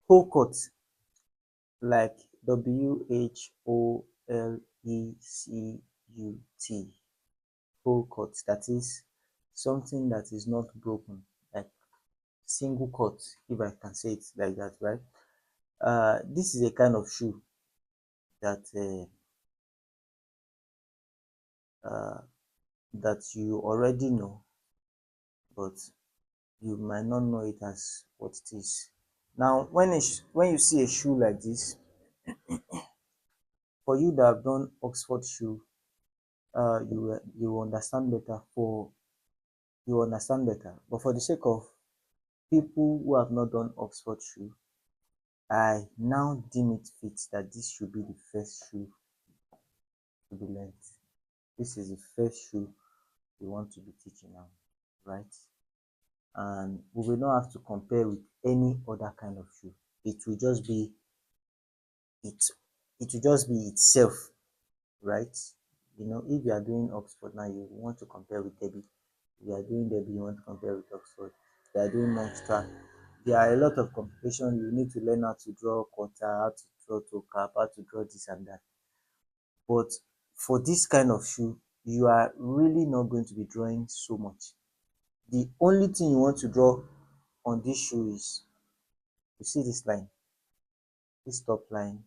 Whole cut, like WHOLECUT. Whole cut, that is something that is not broken, like single cut, if I can say it like that, right? This is a kind of shoe that uh, that you already know, but you might not know it as what it is. Now, when you see a shoe like this, for you that have done Oxford shoe, you understand better. You understand better. But for the sake of people who have not done Oxford shoe, I now deem it fit that this should be the first shoe to be learned. This is the first shoe we want to be teaching now, right? And we will not have to compare with any other kind of shoe. It will just be it. It will just be itself, right? You know, if you are doing Oxford now, you want to compare with Debbie. If you are doing Debbie, you want to compare with Oxford. If you are doing Monster, there are a lot of complications. You need to learn how to draw quarter, how to draw toe cap, how to draw this and that. But for this kind of shoe, you are really not going to be drawing so much. The only thing you want to draw on this shoe is, you see this line, this top line,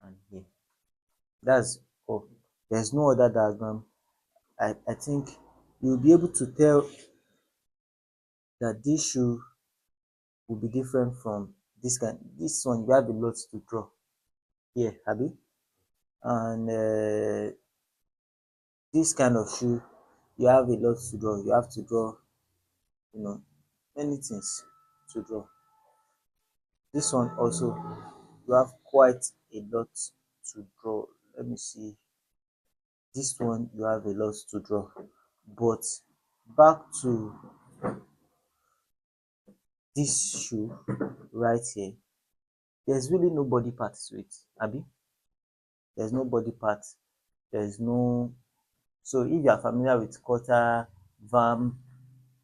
and here. That's all. There's no other diagram. I think you'll be able to tell that this shoe will be different from this kind. This one, you have a lot to draw here, Abby. And this kind of shoe, you have a lot to draw. You have to draw, you know, many things to draw. This one also, you have quite a lot to draw. Let me see. This one, you have a lot to draw. But back to this shoe right here, there's really no body part to it, Abby. There's no body part. There's no. So if you are familiar with quarter, vam,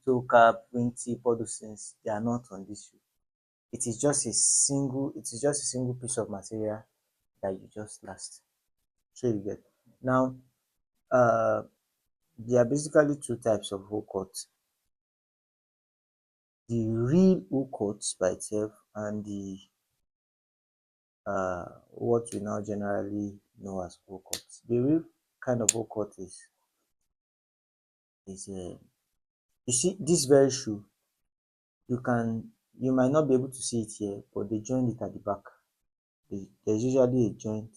toe cap, wingtip, all those things, they are not on this shoe. It is just a single. It is just a single piece of material that you just last. So you get. Now, uh, there are basically two types of hoe cut: the real hoe cut by itself and the what we now generally know as hoe cut. The real kind of hoe cut is you see this very shoe. You might not be able to see it here, but they joined it at the back. There's usually a joint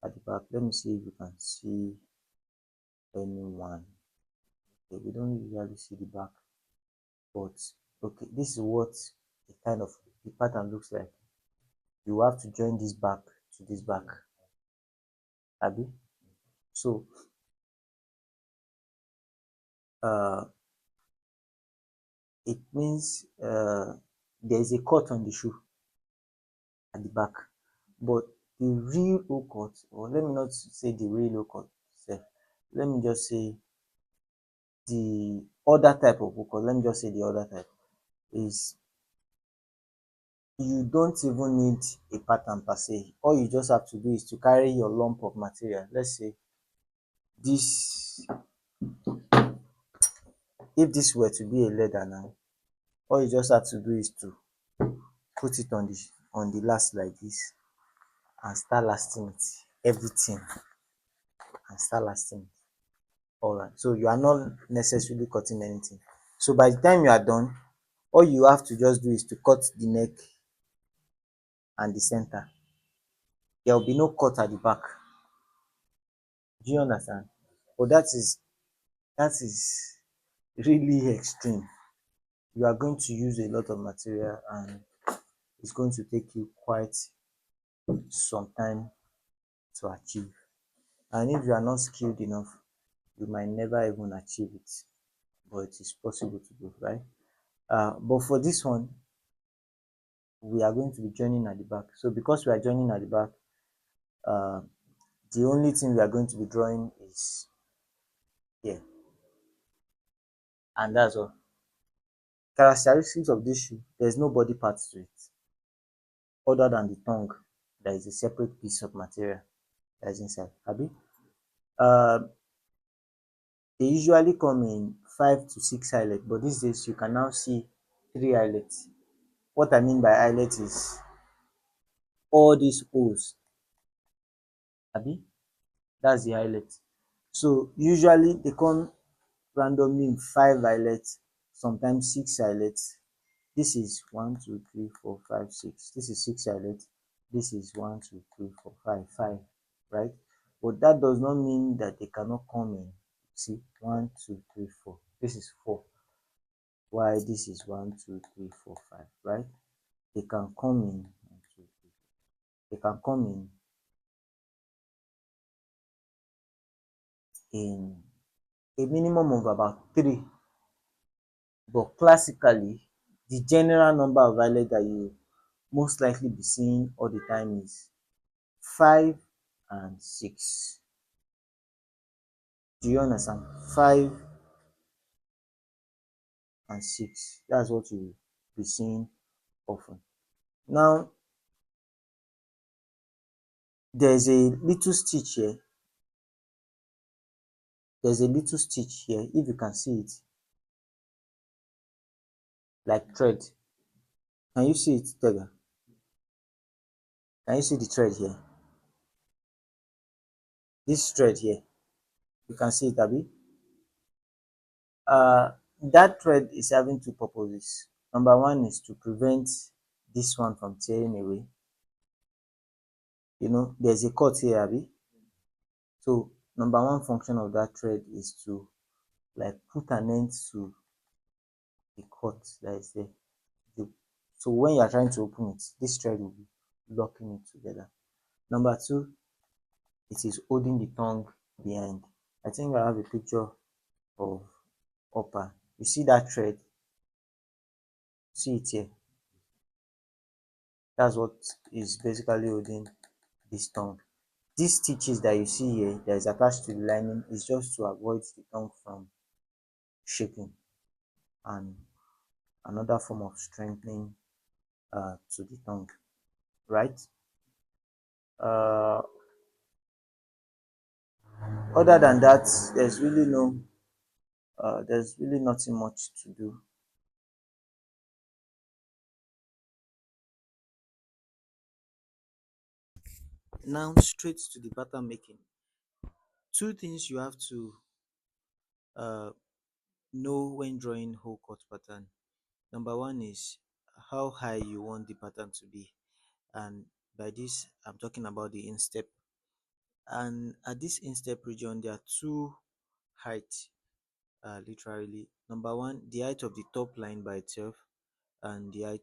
at the back. Let me see if you can see anyone. Okay, we don't usually see the back, but okay, this is what the kind of the pattern looks like. You have to join this back to this back, Abby. So uh, it means there is a cut on the shoe at the back, but the real hoe cut, or let me not say the real hoe cut, let me just say the other type of hoe cut. Let me just say the other type is you don't even need a pattern per se. All you just have to do is to carry your lump of material. Let's say this, if this were to be a leather now, all you just have to do is to put it on the last like this and start lasting it, everything, and start lasting it. All right. So you are not necessarily cutting anything. So by the time you are done, all you have to just do is to cut the neck and the center. There will be no cut at the back. Do you understand? But that is really extreme. You are going to use a lot of material and it's going to take you quite some time to achieve. And if you are not skilled enough, you might never even achieve it. But it is possible to do, right? But for this one, we are going to be joining at the back. So because we are joining at the back, uh, the only thing we are going to be drawing is here, and that's all. Characteristics of this shoe, there's no body parts to it other than the tongue. There is a separate piece of material that is inside. Abi? Uh, they usually come in 5 to 6 eyelets, but these days you can now see 3 eyelets. What I mean by eyelet is all these holes. Abi? That's the eyelet. So usually they come randomly in 5 eyelets, sometimes 6 eyelets. This is 1, 2, 3, 4, 5, 6. This is 6 eyelets. This is 1, 2, 3, 4, 5, 5, right? But that does not mean that they cannot come in. See, 1, 2, 3, 4. This is 4. Why this is 1, 2, 3, 4, 5, right? They can come in. One, two, three. They can come in a minimum of about 3. But classically, the general number of eyelets that you most likely be seeing all the time is 5 and 6. Do you understand? 5 and 6. That's what you be seeing often. Now, there's a little stitch here. There's a little stitch here. If you can see it, like thread. Can you see it, Tega? Can you see the thread here? This thread here. You can see it, Abby. That thread is having two purposes. Number one is to prevent this one from tearing away. You know, there's a cut here, Abby. So number one function of that thread is to like put an end to the cut that is there. The, so when you are trying to open it, this thread will be locking it together. Number two, it is holding the tongue behind. I think I have a picture of upper. You see that thread? See it here. That's what is basically holding this tongue. These stitches that you see here that is attached to the lining is just to avoid the tongue from shaking, and another form of strengthening to the tongue, right? uh, Other than that, there's really nothing much to do. Now straight to the pattern making. Two things you have to uh, know when drawing whole cut pattern. Number one is how high you want the pattern to be, and by this I'm talking about the instep. And at this instep region, there are two heights, literally. Number one, the height of the top line by itself, and the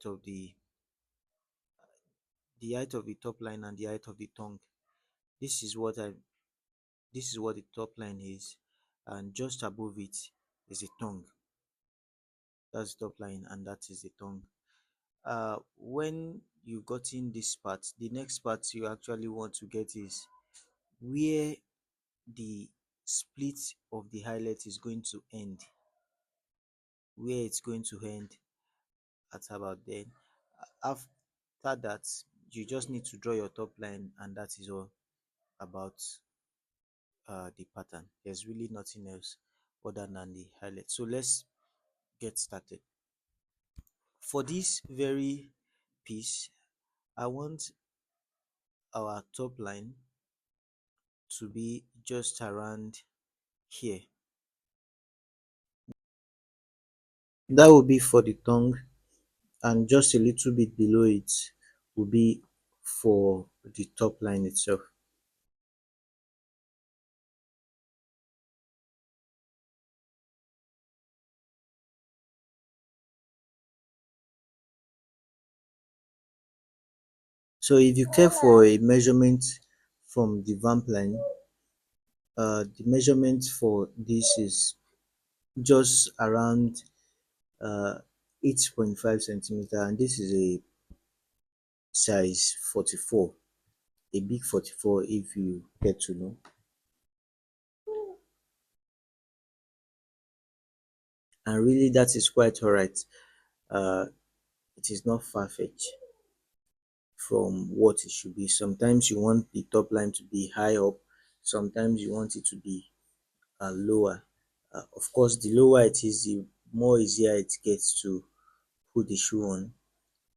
top line and the height of the tongue. This is what I this is what the top line is, and just above it is the tongue. That's the top line, and that is the tongue. When you've gotten this part, the next part you actually want to get is where the split of the highlight is going to end, where it's going to end at about then. After that, you just need to draw your top line, and that is all about the pattern. There's really nothing else other than the highlight. So let's get started. For this very piece, I want our top line to be just around here. That will be for the tongue, and just a little bit below it will be for the top line itself. So if you care for a measurement from the vamp line, the measurement for this is just around uh, 8.5 centimeter, and this is a size 44, a big 44 if you get to know. And really that is quite alright. uh, it is not far-fetched from what it should be. Sometimes you want the top line to be high up, sometimes you want it to be lower. Of course, the lower it is, the more easier it gets to put the shoe on.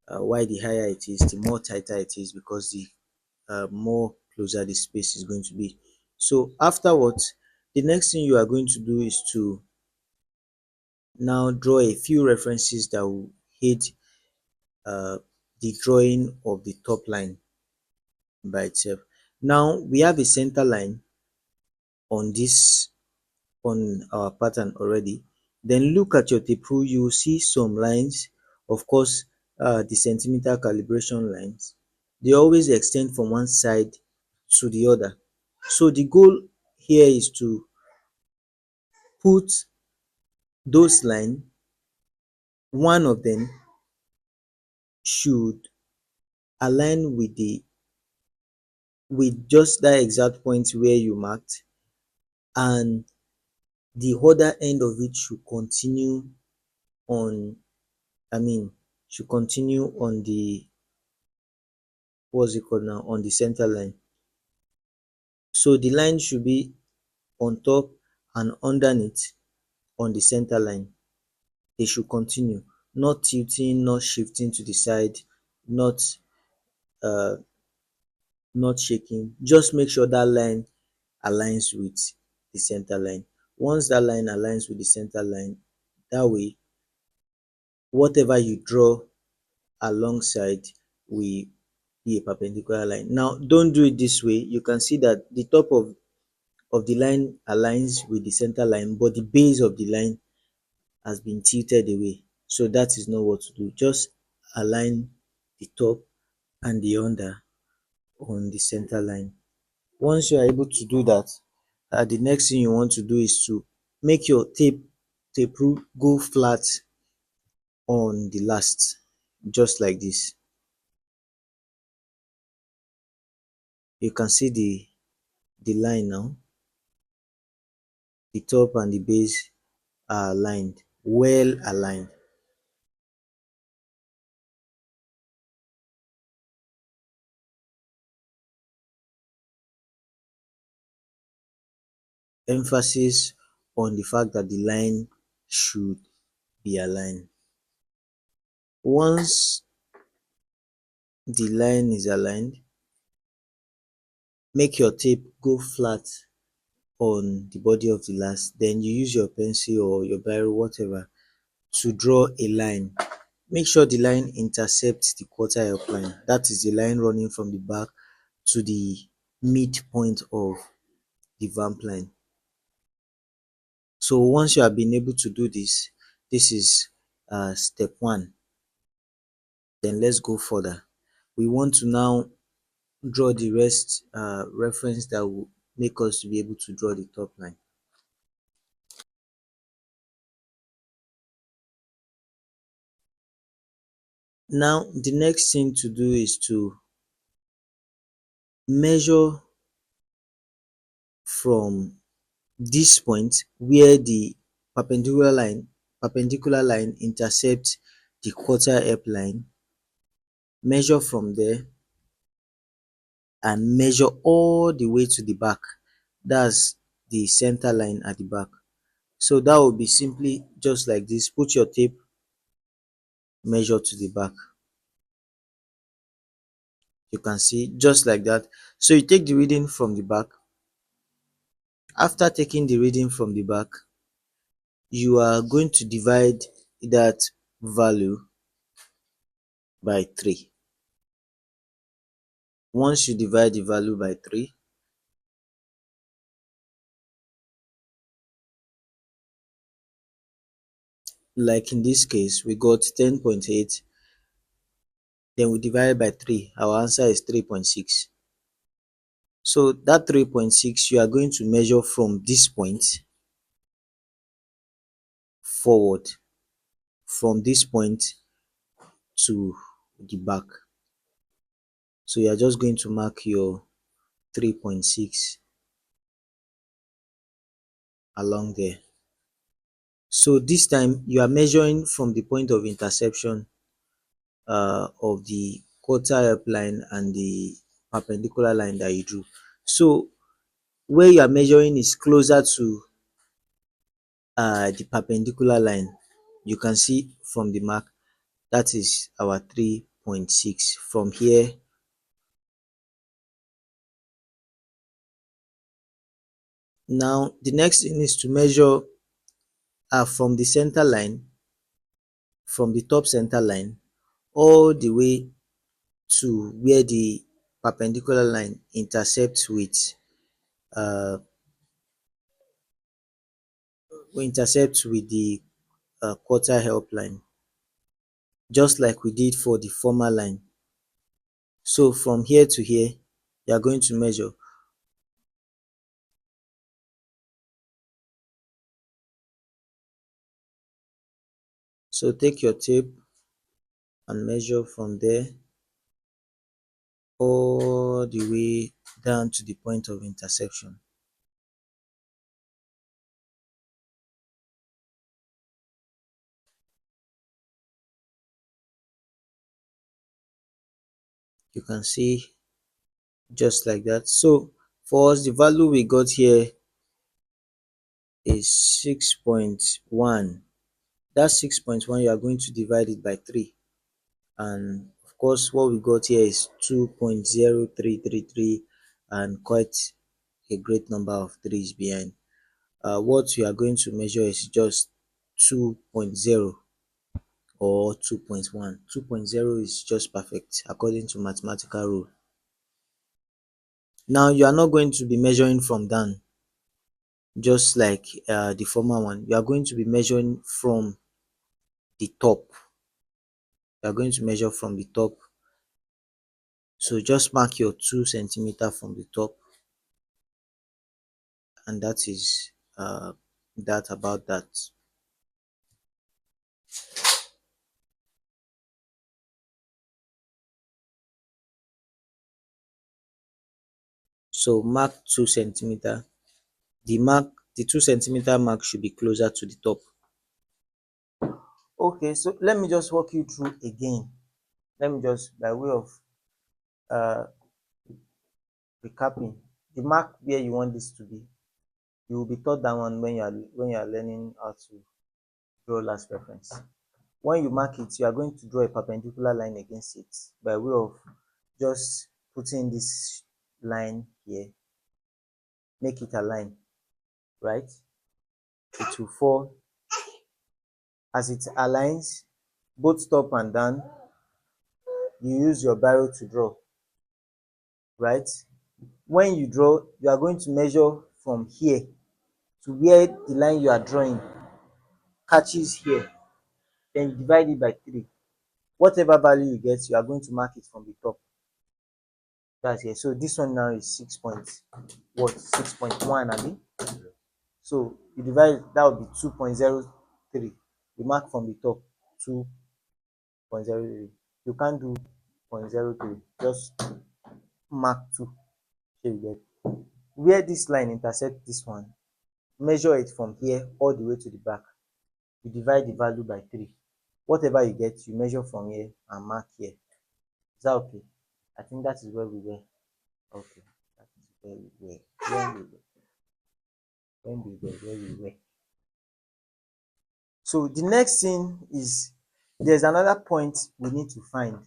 While the higher it is, the more tighter it is, because the more closer the space is going to be. So afterwards, the next thing you are going to do is to now draw a few references that will aid uh, the drawing of the top line by itself. Now we have a center line on this, on our pattern already. Then look at your tape rule, you will see some lines, of course, the centimeter calibration lines. They always extend from one side to the other. So the goal here is to put those line, one of them should align with the, with just that exact point where you marked, and the other end of it should continue on, I mean, should continue on the, what's it called now, on the center line. So the line should be on top and underneath on the center line. They should continue, not tilting, not shifting to the side, not uh not shaking. Just make sure that line aligns with the center line. Once that line aligns with the center line, that way whatever you draw alongside will be a perpendicular line. Now don't do it this way. You can see that the top of the line aligns with the center line, but the base of the line has been tilted away. So that is not what to do. Just align the top and the under on the center line. Once you are able to do that, the next thing you want to do is to make your tape rule go flat on the last, just like this. You can see the line now. The top and the base are aligned, well aligned. Emphasis on the fact that the line should be aligned. Once the line is aligned, make your tape go flat on the body of the last. Then you use your pencil or your biro, whatever, to draw a line. Make sure the line intercepts the quarter help line. That is the line running from the back to the midpoint of the vamp line. So once you have been able to do this, this is step one. Then let's go further. We want to now draw the rest reference that will make us to be able to draw the top line. Now the next thing to do is to measure from this point where the perpendicular line intercepts the quarter help line. Measure from there and measure all the way to the back. That's the center line at the back. So that will be simply just like this. Put your tape, measure to the back. You can see just like that. So you take the reading from the back. After taking the reading from the back, you are going to divide that value by 3. Once you divide the value by 3, like in this case, we got 10.8, then we divide by 3. Our answer is 3.6. So that 3.6, you are going to measure from this point forward, from this point to the back. So you are just going to mark your 3.6 along there. So this time you are measuring from the point of intersection of the quarter help line and the perpendicular line that you drew. So where you are measuring is closer to the perpendicular line. You can see from the mark that is our 3.6. From here, now the next thing is to measure from the center line, from the top center line all the way to where the perpendicular line intersects with uh, the quarter help line, just like we did for the former line. So from here to here, you are going to measure. So take your tape and measure from there all the way down to the point of intersection. You can see just like that. So for us, the value we got here is 6.1. That 6.1, you are going to divide it by 3. And of course, what we got here is 2.0333 and quite a great number of threes behind. What you are going to measure is just 2.0 or 2.1. 2.0 is just perfect according to mathematical rule. Now you are not going to be measuring from down, just like the former one. You are going to be measuring from the top. You are going to measure from the top. So just mark your 2 centimeter from the top, and that is that about that. So mark 2 centimeter. The 2 centimeter mark should be closer to the top. Okay, so let me just walk you through again. Let me just, by way of uh, recapping, the mark where you want this to be, you will be taught that one when you are learning how to draw last reference. When you mark it, you are going to draw a perpendicular line against it by way of just putting this line here, make it a line, right? It will fall as it aligns both top and down. You use your biro to draw, right? When you draw, you are going to measure from here to where the line you are drawing catches here, then you divide it by 3. Whatever value you get, you are going to mark it from the top. That's here. So this one now is 6.1, I mean. So you divide, that would be 2.03. You mark from the top 2.03. You can't do 0.03, just mark 2. So you get where this line intersects this one, measure it from here all the way to the back. You divide the value by 3. Whatever you get, you measure from here and mark here. Is that okay? I think that is where we were. Okay, that is where we were. Where we were. So the next thing is there's another point we need to find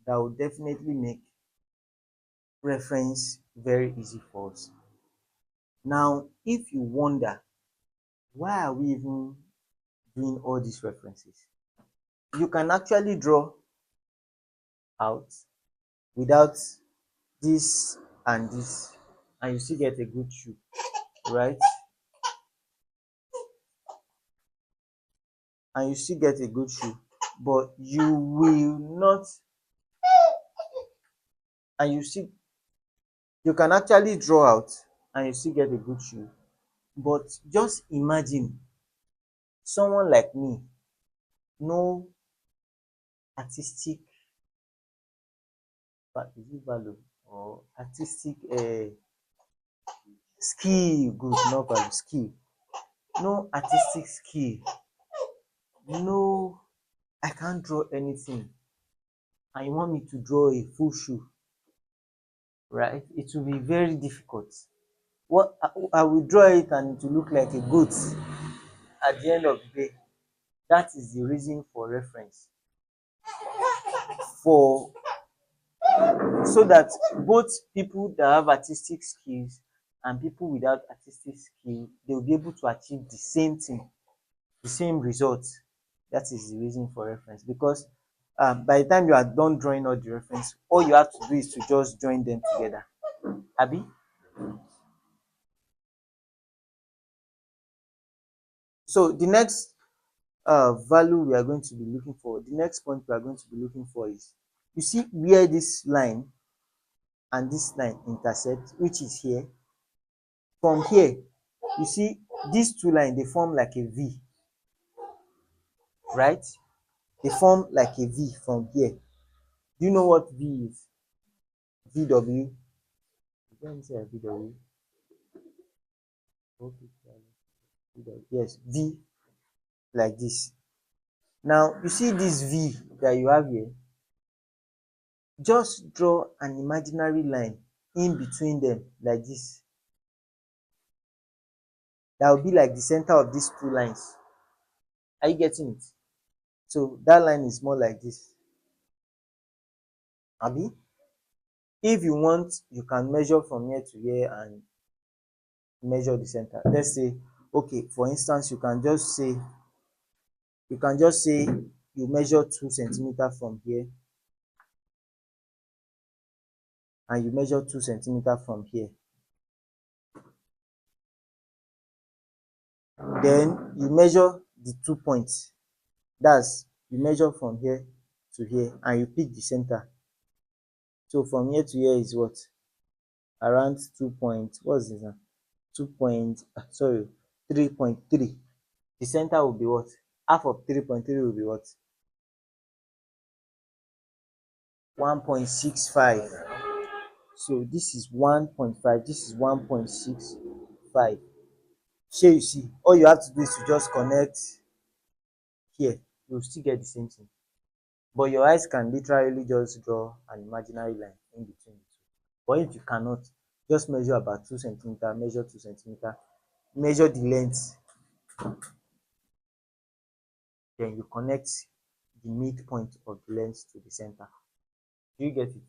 that will definitely make reference very easy for us. Now, if you wonder why are we even doing all these references, you can actually draw out without this and this, and you still get a good shoe, right? And you still get a good shoe, but you will not, and you can actually draw out and you still get a good shoe. But just imagine someone like me, no artistic, is it value or artistic skill, good, not value, skill, no artistic skill no, I can't draw anything, and you want me to draw a full shoe, right? It will be very difficult. What I will draw it and it will look like a goat at the end of the day. That is the reason for reference. For so that both people that have artistic skills and people without artistic skill, they will be able to achieve the same thing, the same result. That is the reason for reference. Because by the time you are done drawing all the reference, all you have to do is to just join them together. Abi? So the next value we are going to be looking for, the next point we are going to be looking for is, you see where this line and this line intersect, which is here. From here, you see these two lines, they form like a V, right? They form like a V from here. Do you know what V is? VW. Let me say VW. Okay, VW. Yes, V, like this. Now you see this V that you have here, just draw an imaginary line in between them like this. That will be like the center of these two lines. Are you getting it? So that line is more like this. Abi? If you want, you can measure from here to here and measure the center. Let's say, okay, for instance, you can just say you measure 2 centimeter from here and you measure 2 centimeter from here. Then you measure the 2 points. That's, you measure from here to here and you pick the center. So from here to here is what? Around 2 point, what's this now? 2 point, sorry, 3.3. The center will be what? Half of 3.3 will be what? 1.65. So this is 1.5, this is 1.65. Shey you see, all you have to do is to just connect here, you will still get the same thing. But your eyes can literally just draw an imaginary line in between the two. But if you cannot, just measure about 2 centimeter, measure 2 centimeter, measure the length, then you connect the midpoint of the length to the center. Do you get it?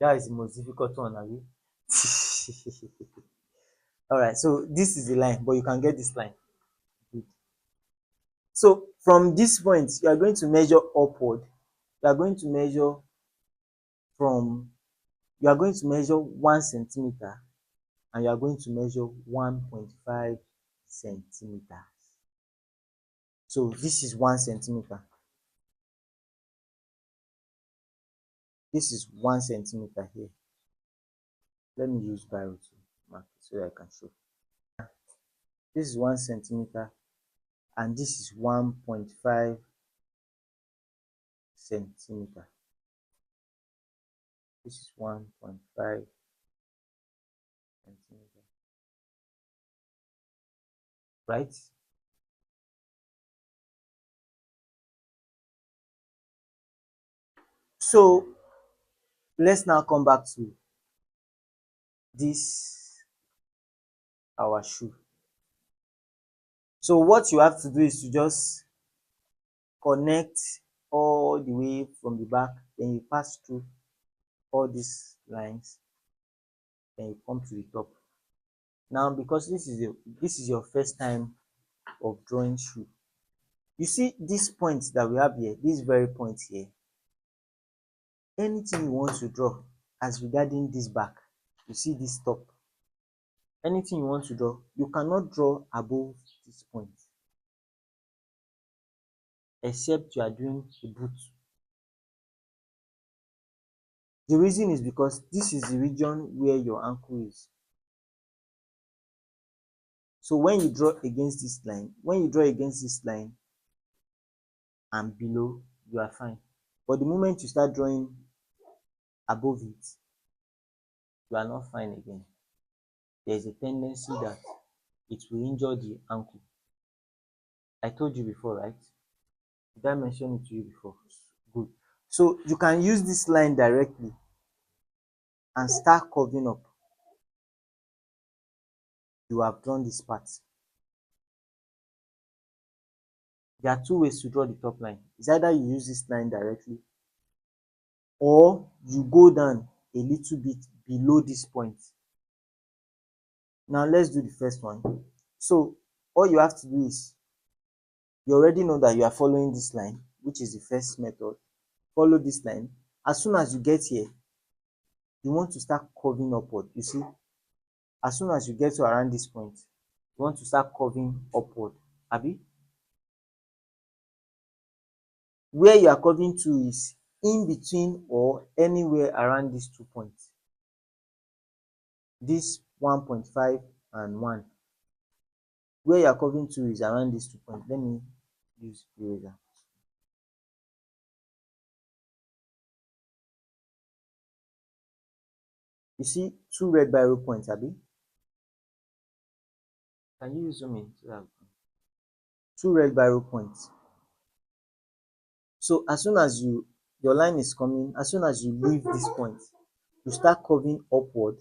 That is the most difficult one, abi? Alright, so this is the line, but you can get this line. Good. So from this point, you are going to measure upward. You are going to measure from, you are going to measure 1 centimeter and you are going to measure 1.5 centimeters. So this is 1 centimeter. This is 1 centimeter here. Let me use biro to mark it so that I can show. This is 1 centimeter and this is 1.5 centimeter. This is 1.5 centimeter. Right? So let's now come back to this our shoe. So what you have to do is to just connect all the way from the back, then you pass through all these lines, then you come to the top. Now because this is your first time of drawing shoe, you see this point that we have here, this very point here, anything you want to draw as regarding this back, you see this top, anything you want to draw, you cannot draw above this point except you are doing a boot. The reason is because this is the region where your ankle is. So when you draw against this line, and below, you are fine. But the moment you start drawing above it, you are not fine again. There is a tendency that it will injure the ankle. I told you before, right? Did I mention it to you before? Good. So you can use this line directly and start curving up. You have drawn this part. There are two ways to draw the top line. It's either you use this line directly or you go down a little bit below this point. Now let's do the first one. So all you have to do is, you already know that you are following this line, which is the first method. Follow this line. As soon as you get here, you want to start curving upward. You see, as soon as you get to around this point, you want to start curving upward. Abi? Where you are curving to is in between or anywhere around these 2 points. This 1.5 and 1. Where you are curving to is around these 2 points. Let me use eraser. You see two red biro points, Abi? Can you zoom in? Two red biro points. So as soon as your line is coming, as soon as you leave this point, you start curving upward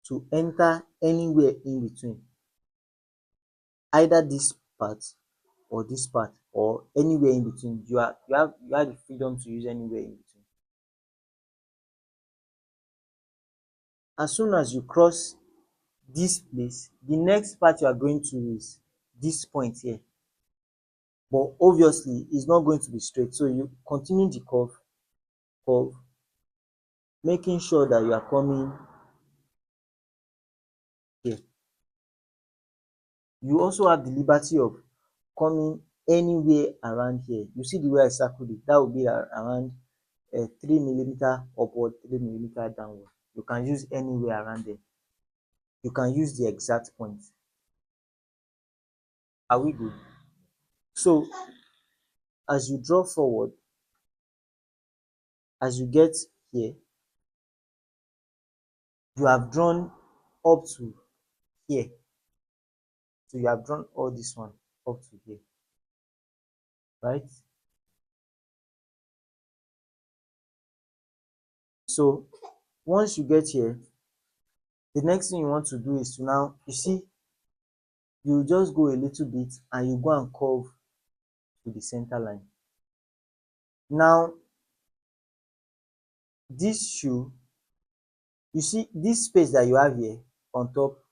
to enter anywhere in between, either this part or anywhere in between. You have the freedom to use anywhere in between. As soon as you cross this place, the next part you are going to is this point here, but obviously it's not going to be straight, so you continue the curve, making sure that you are coming here. You also have the liberty of coming anywhere around here. You see the way I circled it, that will be around 3 millimeter upward, 3 millimeter downward. You can use anywhere around there. You can use the exact point. Are we good? So as you draw forward, as you get here, you have drawn up to here. So you have drawn all this one up to here, right? So once you get here, the next thing you want to do is to now, you see, you just go a little bit and you go and curve to the center line. Now this shoe, you see this space that you have here on top,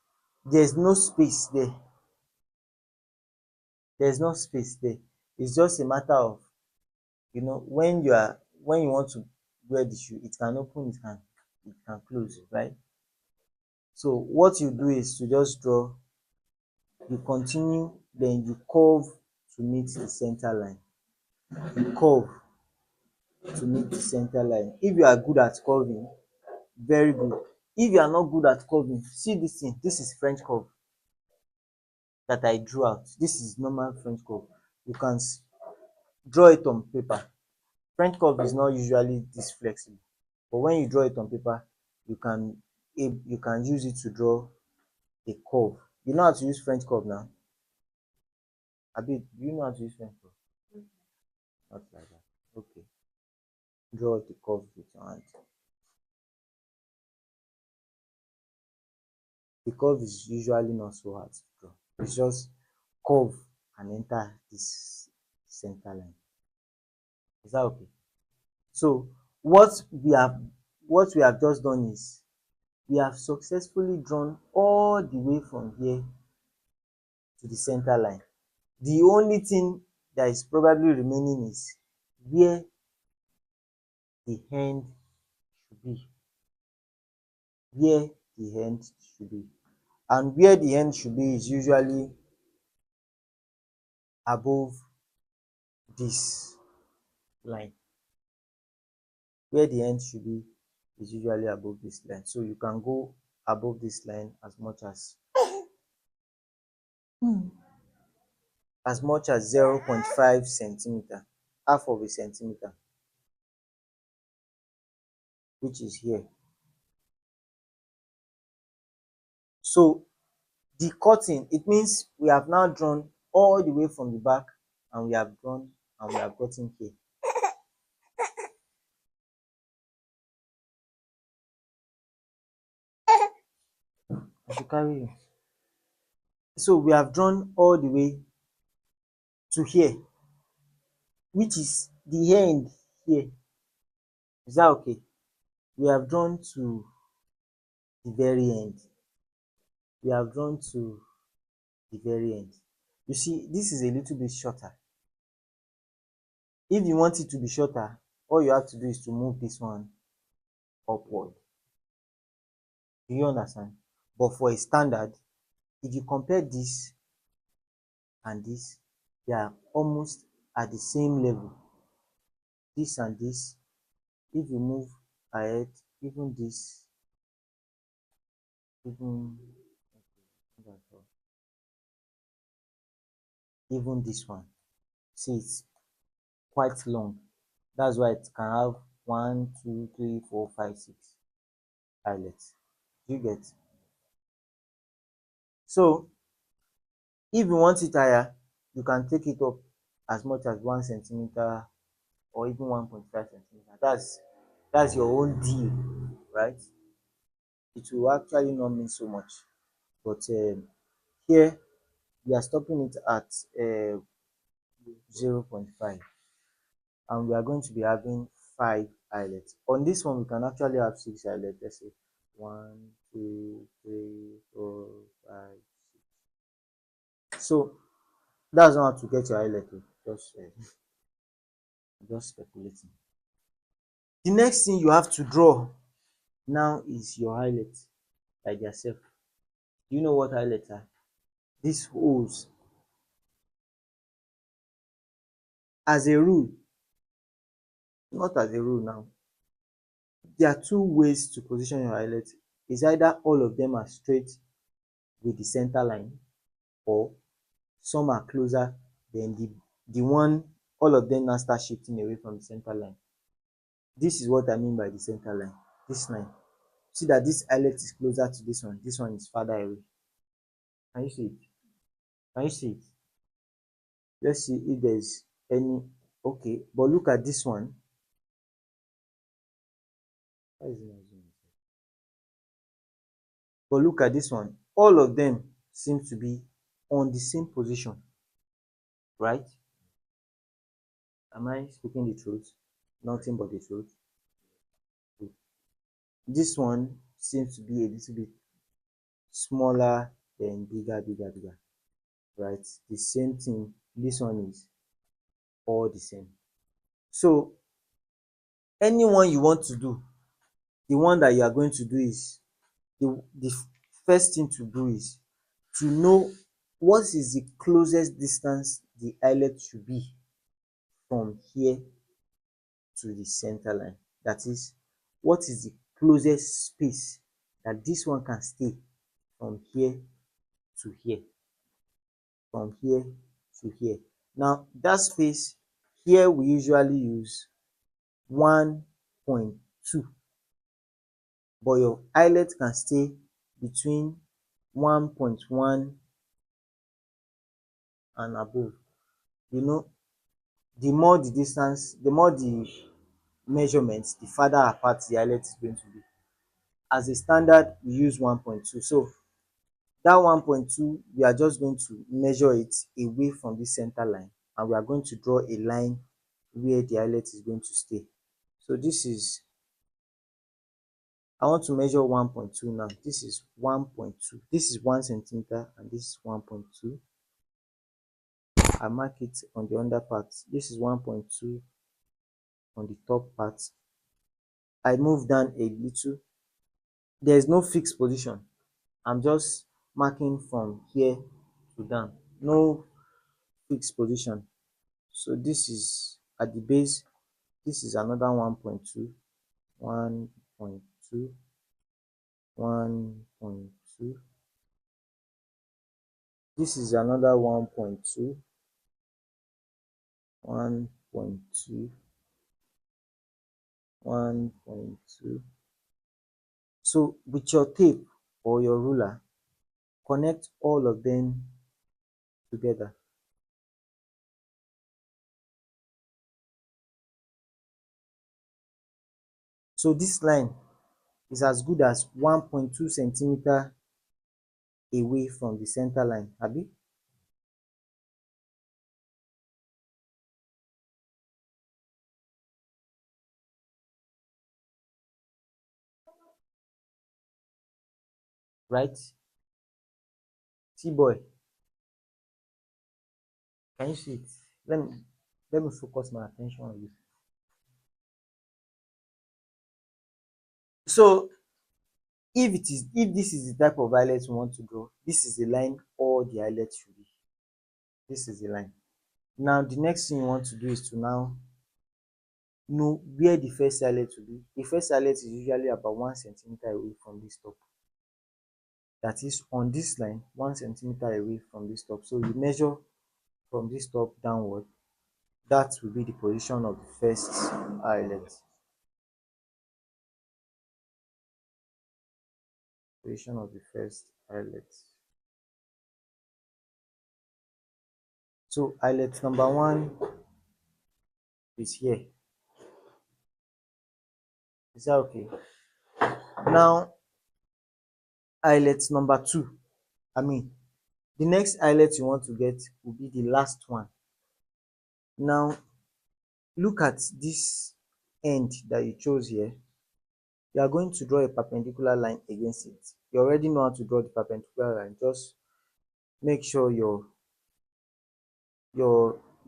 there's no space there. There's no space there. It's just a matter of, when you want to wear the shoe, it can open, it can close, right? So what you do is to just draw, you continue, then you curve to meet the center line. You curve to meet the center line. If you are good at curving, very good. If you are not good at curving, see this thing, this is French curve that I drew out. This is normal French curve. You can draw it on paper. French curve is not usually this flexible, but when you draw it on paper, you can you can use it to draw a curve. You know how to use French curve now? Abi, do you know how to use French curve? Not like that. Okay. Draw the curve with your hand. The curve is usually not so hard to draw. It's just curve and enter this center line. Is that okay? So what we have just done is we have successfully drawn all the way from here to the center line. The only thing that is probably remaining is where the end should be. Where the end should be. And where the end should be is usually above this line. Where the end should be is usually above this line. So you can go above this line as much as 0.5 centimeter, half of a centimeter, which is here. So the cutting, it means we have now drawn all the way from the back, and we have drawn and we have gotten here. I should carry you. So we have drawn all the way to here, which is the end here. Is that okay? We have drawn to the very end. We have drawn to the very end. You see, this is a little bit shorter. If you want it to be shorter, all you have to do is to move this one upward. Do you understand? But for a standard, if you compare this and this, they are almost at the same level. This and this, if you move ahead, even this, even even this one, see, it's quite long. That's why it can have 1, 2, 3, 4, 5, 6 eyelets. You get? So if you want it higher, you can take it up as much as 1 centimeter or even 1.5 centimeter. That's your own deal, right? It will actually not mean so much. But here we are stopping it at 0.5, and we are going to be having 5 eyelets. On this one, we can actually have 6 eyelets. Let's say 1, 2, 3, 4, 5, 6. So that's not how to get your eyelet. Just speculating. The next thing you have to draw now is your eyelet by themselves. Do you know what eyelets are? These holes. As a rule, not as a rule now, there are two ways to position your eyelet. It's either all of them are straight with the center line, or some are closer, then the one, all of them now start shifting away from the center line. This is what I mean by the center line. This line. See that this eyelet is closer to this one is farther away. Can you see it? Can you see it? Let's see if there's any. Okay, but look at this one. Why is it not zooming? But look at this one. All of them seem to be on the same position, right? Am I speaking the truth? Nothing but the truth. This one seems to be a little bit smaller, then bigger, right? The same thing. This one is all the same. So anyone you want to do, the one that you are going to do is the first thing to do is to know what is the closest distance the eyelet should be from here to the center line. That is, what is the closest space that this one can stay from here to here, from here to here. Now that space here we usually use 1.2, but your eyelet can stay between 1.1 and above. You know, the more the distance, the more the measurements, the farther apart the eyelet is going to be. As a standard, we use 1.2. So that 1.2, we are just going to measure it away from the center line, and we are going to draw a line where the eyelet is going to stay. So this is, I want to measure 1.2 now. This is 1.2. This is 1 centimeter and this is 1.2. I mark it on the under part. This is 1.2 on the top part. I move down a little. There is no fixed position. I'm just marking from here to down. No fixed position. So this is at the base. This is another 1.2, 1.2, 1.2. This is another 1.2, 1.2, 1.2. So with your tape or your ruler, connect all of them together. So this line is as good as 1.2 centimeter away from the center line, abi? Right? T-boy, can you see it? Let me let me focus my attention on you. So if this is the type of eyelet you want to draw, this is the line all the eyelets should be. This is the line. Now the next thing you want to do is to now know where the first eyelet will be. The first eyelet is usually about 1 centimeter away from this top. That is on this line, 1 centimeter away from this top. So you measure from this top downward. That will be the position of the first eyelet. Position of the first eyelet. So eyelet number one is here. Is that okay? Now eyelet number two. I mean, the next eyelet you want to get will be the last one. Now look at this end that you chose here. You are going to draw a perpendicular line against it. You already know how to draw the perpendicular line. Just make sure your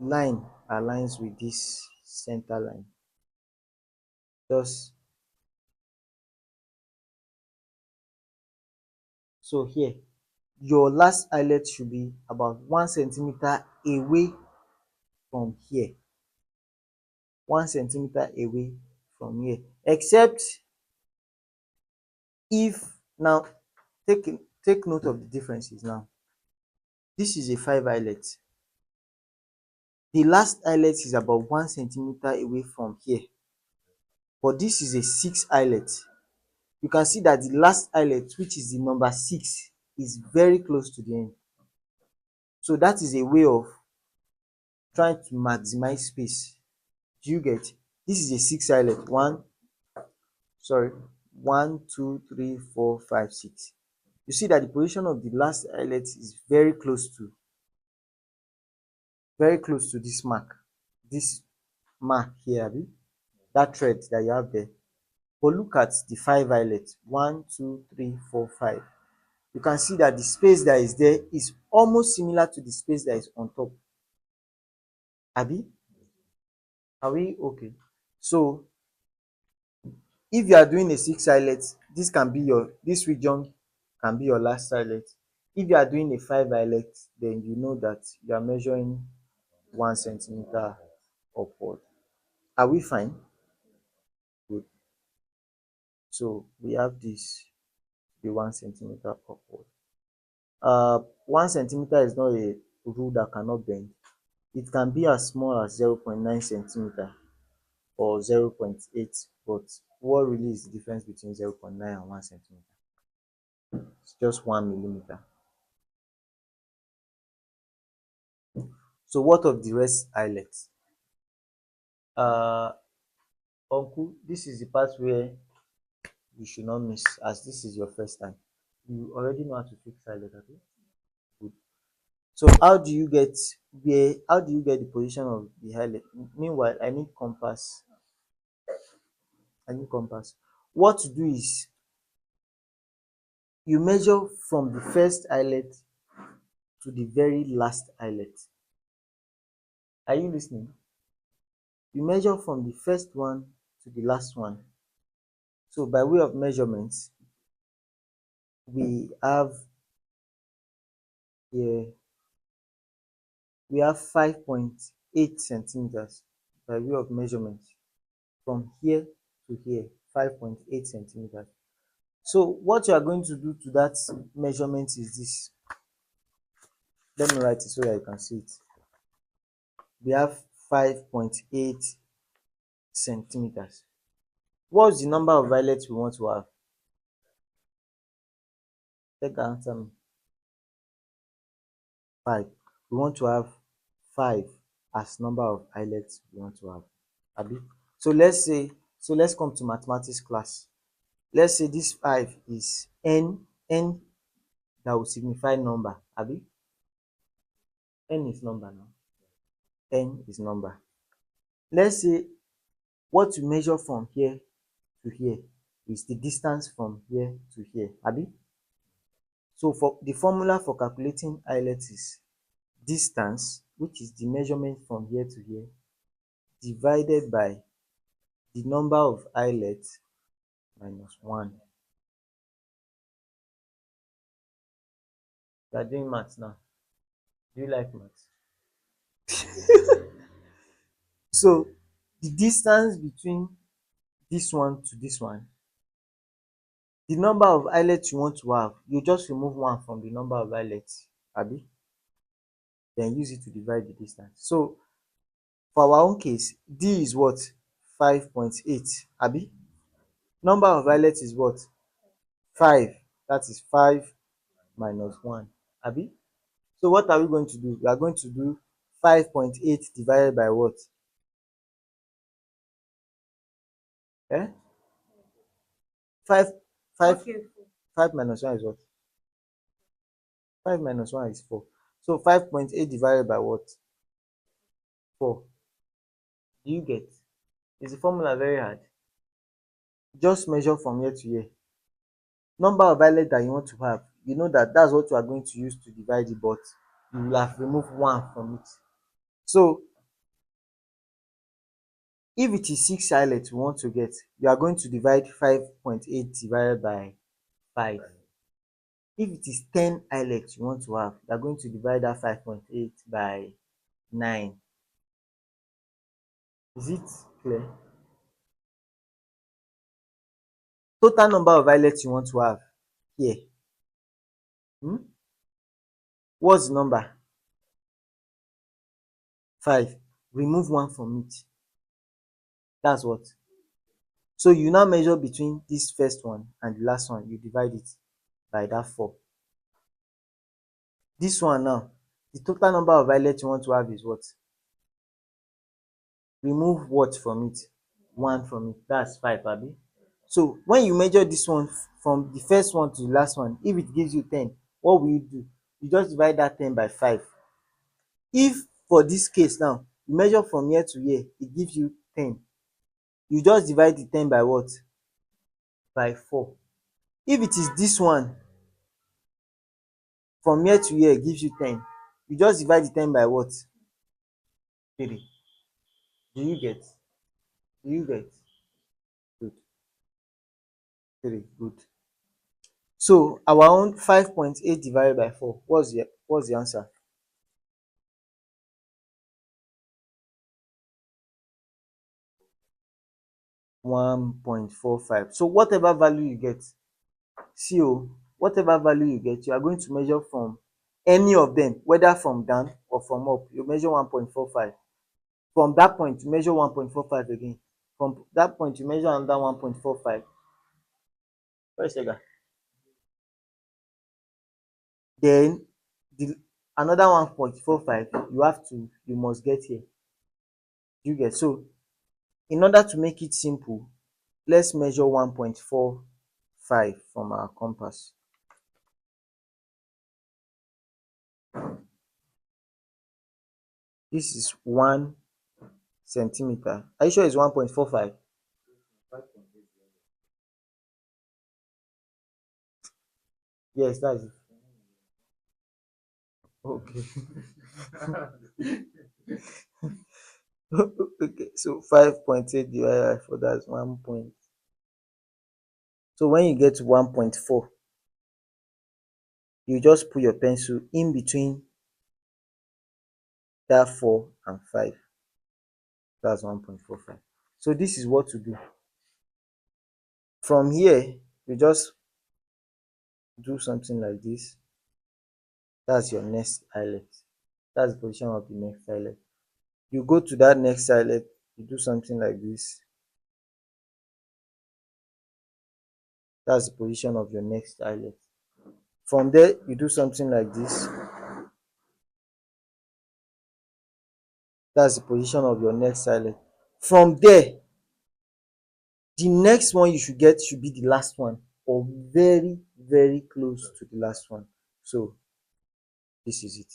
line aligns with this center line. Just so here, your last eyelet should be about 1 centimeter away from here. 1 centimeter away from here. Except if now take note of the differences now. This is a 5 eyelet. The last eyelet is about 1 centimeter away from here, but this is a 6 eyelet. You can see that the last eyelet, which is the number 6, is very close to the end. So that is a way of trying to maximize space. Do you get? This is a 6 eyelet. Sorry, 1, 2, 3, 4, 5, 6. You see that the position of the last eyelet is very close to this mark. This mark here, that thread that you have there. But look at the 5 eyelet. 1, 2, 3, 4, 5. You can see that the space that is there is almost similar to the space that is on top. Abi, are we okay? So if you are doing a 6 eyelet, this region can be your last eyelet. If you are doing a 5 eyelet, then you know that you are measuring 1 centimeter upward. Are we fine? Good. So we have this the 1 centimeter upward. 1 centimeter is not a rule that cannot bend. It can be as small as 0.9 centimeter or 0.8, but what really is the difference between 0.9 and 1 centimeter? It's just 1 millimeter. So what of the rest eyelets? Uh, Uncle, this is the part where you should not miss, as this is your first time. You already know how to fix eyelet, okay? Good. So how do you get the position of the eyelet? Meanwhile, I need compass. What to do is you measure from the first eyelet to the very last eyelet. Are you listening? You measure from the first one to the last one. So by way of measurements, we have here we have 5.8 centimeters by way of measurement from here to here, 5.8 centimeters. So what you are going to do to that measurement is this. Let me write it so that you can see it. We have 5.8 centimeters. What's the number of violets we want to have? Take answer me. 5. We want to have 5 as number of islets we want to have. Abi? So let's say So let's come to mathematics class. Let's say this 5 is n that will signify number, abi? N is number now. N is number. Let's say what you measure from here to here is the distance from here to here, abi? So for the formula for calculating islet is distance, which is the measurement from here to here, divided by the number of islets minus 1. You are doing maths now. Do you like maths? So the distance between this one to this one, the number of islets you want to have, you just remove 1 from the number of islets, abi? Then use it to divide the distance. So for our own case, D is what? 5.8, abi? Number of islets is what? 5. That is 5 minus 1, abi? So what are we going to do? We are going to do 5.8 divided by what? Eh? 5, 5, Okay. 5 minus 1 is what? 5 minus 1 is 4. So 5.8 divided by what? 4. Do you get? Is the formula very hard? Just measure from here to here. Number of islets that you want to have, you know that that's what you are going to use to divide it, but you will have removed 1 from it. So if it is 6 islets you want to get, you are going to divide 5.8 divided by 5. If it is 10 islets you want to have, you are going to divide that 5.8 by 9. Is it clear? Total number of islets you want to have here. What's the number? 5. Remove 1 from it. That's what. So you now measure between this first one and the last one. You divide it by that 4. This one now, the total number of islets you want to have is what? Remove what from it? 1 from it. That's 5, abi? So when you measure this one from the first one to the last one, if it gives you 10, what will you do? You just divide that 10 by 5. If for this case now, you measure from here to here, it gives you 10, you just divide the 10 by what? By 4. If it is this one, from here to here gives you 10, you just divide the 10 by what? 3. Do you get? Do you get? Good. 3. Good. So our own 5.8 divided by 4, what's the answer? 1.45. So whatever value you get, see whatever value you get, you are going to measure from any of them, whether from down or from up. You measure 1.45. From that point, you measure 1.45 again. From that point, you measure another 1.45. Where is Sega? Then the another 1.45 you must get here. You get? So in order to make it simple, let's measure 1.45 from our compass. This is 1 centimeter. Are you sure it's 1.45? Yes, that's it. Okay. Okay, so 5.8 divided by 4, that's 1 point. So when you get to 1.4, you just put your pencil in between that 4 and 5. That's 1.45. So this is what to do. From here, you just do something like this. That's your next eyelet. That's the position of the next eyelet. You go to that next eyelet, you do something like this. That's the position of your next eyelet. From there, you do something like this. That's the position of your next eyelet. From there, The next one you should get should be the last one, or very, very close to the last one. So this is it.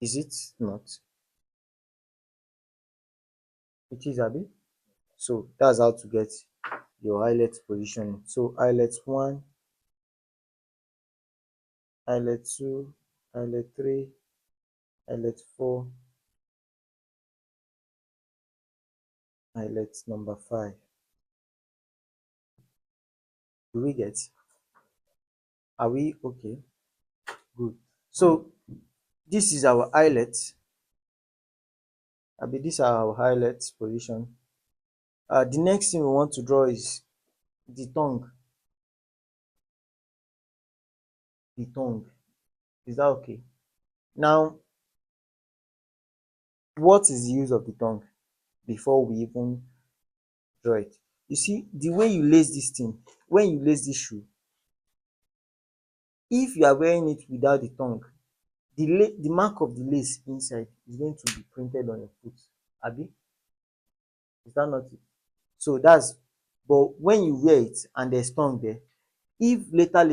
Is it not? It is, Abi. So that's how to get your eyelet positioning. So eyelet 1, eyelet 2, eyelet 3, eyelet 4, eyelet number 5. Do we get? Are we okay? Good. So this is our eyelet. Abi, these are our eyelet position. The next thing we want to draw is the tongue. The tongue. Is that okay? Now, what is the use of the tongue before we even draw it? You see, the way you lace this thing, when you lace this shoe, if you are wearing it without the tongue, the mark of the lace inside is going to be printed on your foot. Abi, is that not it? So that's, but when you wear it and there's tongue there, if later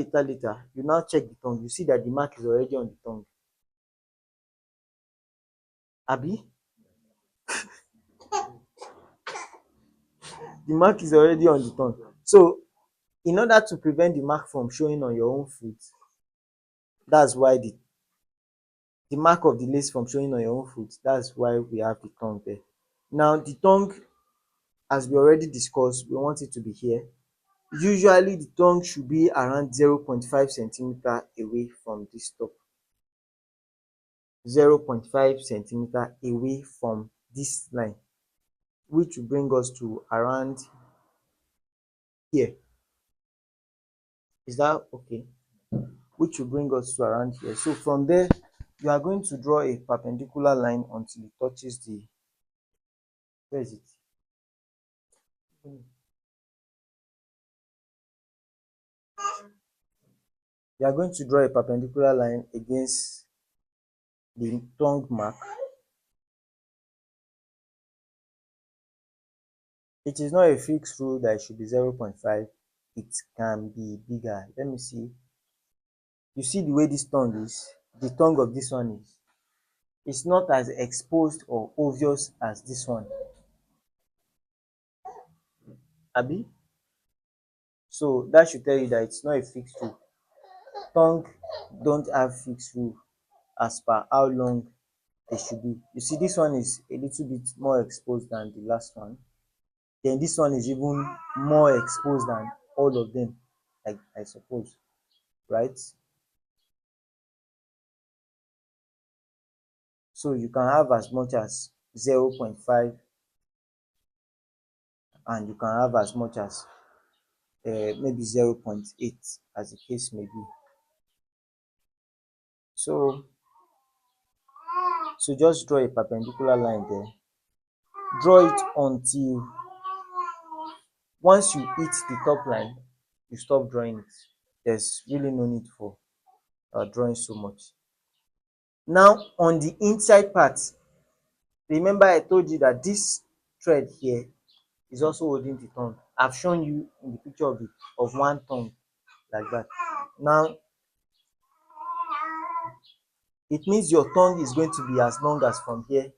you now check the tongue, you see that the mark is already on the tongue. Abi, the mark is already on the tongue. So in order to prevent the mark from showing on your own foot, that's why the mark of the lace from showing on your own foot, that's why we have the tongue there. Now the tongue, as we already discussed, we want it to be here. Usually the tongue should be around 0.5 centimeter away from this top. 0.5 centimeter away from this line, which will bring us to around here. Is that okay? Which will bring us to around here. So from there, you are going to draw a perpendicular line until it touches the, where is it? You are going to draw a perpendicular line against the tongue mark. It is not a fixed rule that it should be 0.5. It can be bigger. Let me see. You see the way this tongue is? The tongue of this one is. It's not as exposed or obvious as this one. Abi? So that should tell you that it's not a fixed rule. Tongue don't have fixed rule as per how long they should be. You see, this one is a little bit more exposed than the last one. Then this one is even more exposed than all of them, I suppose, right? So you can have as much as 0.5, and you can have as much as maybe 0.8, as the case may be. So, so just draw a perpendicular line there. Draw it until once you hit the top line, you stop drawing it. There's really no need for drawing so much. Now on the inside part, remember I told you that this thread here is also holding the tongue. I've shown you in the picture of one tongue like that. Now it means your tongue is going to be as long as from here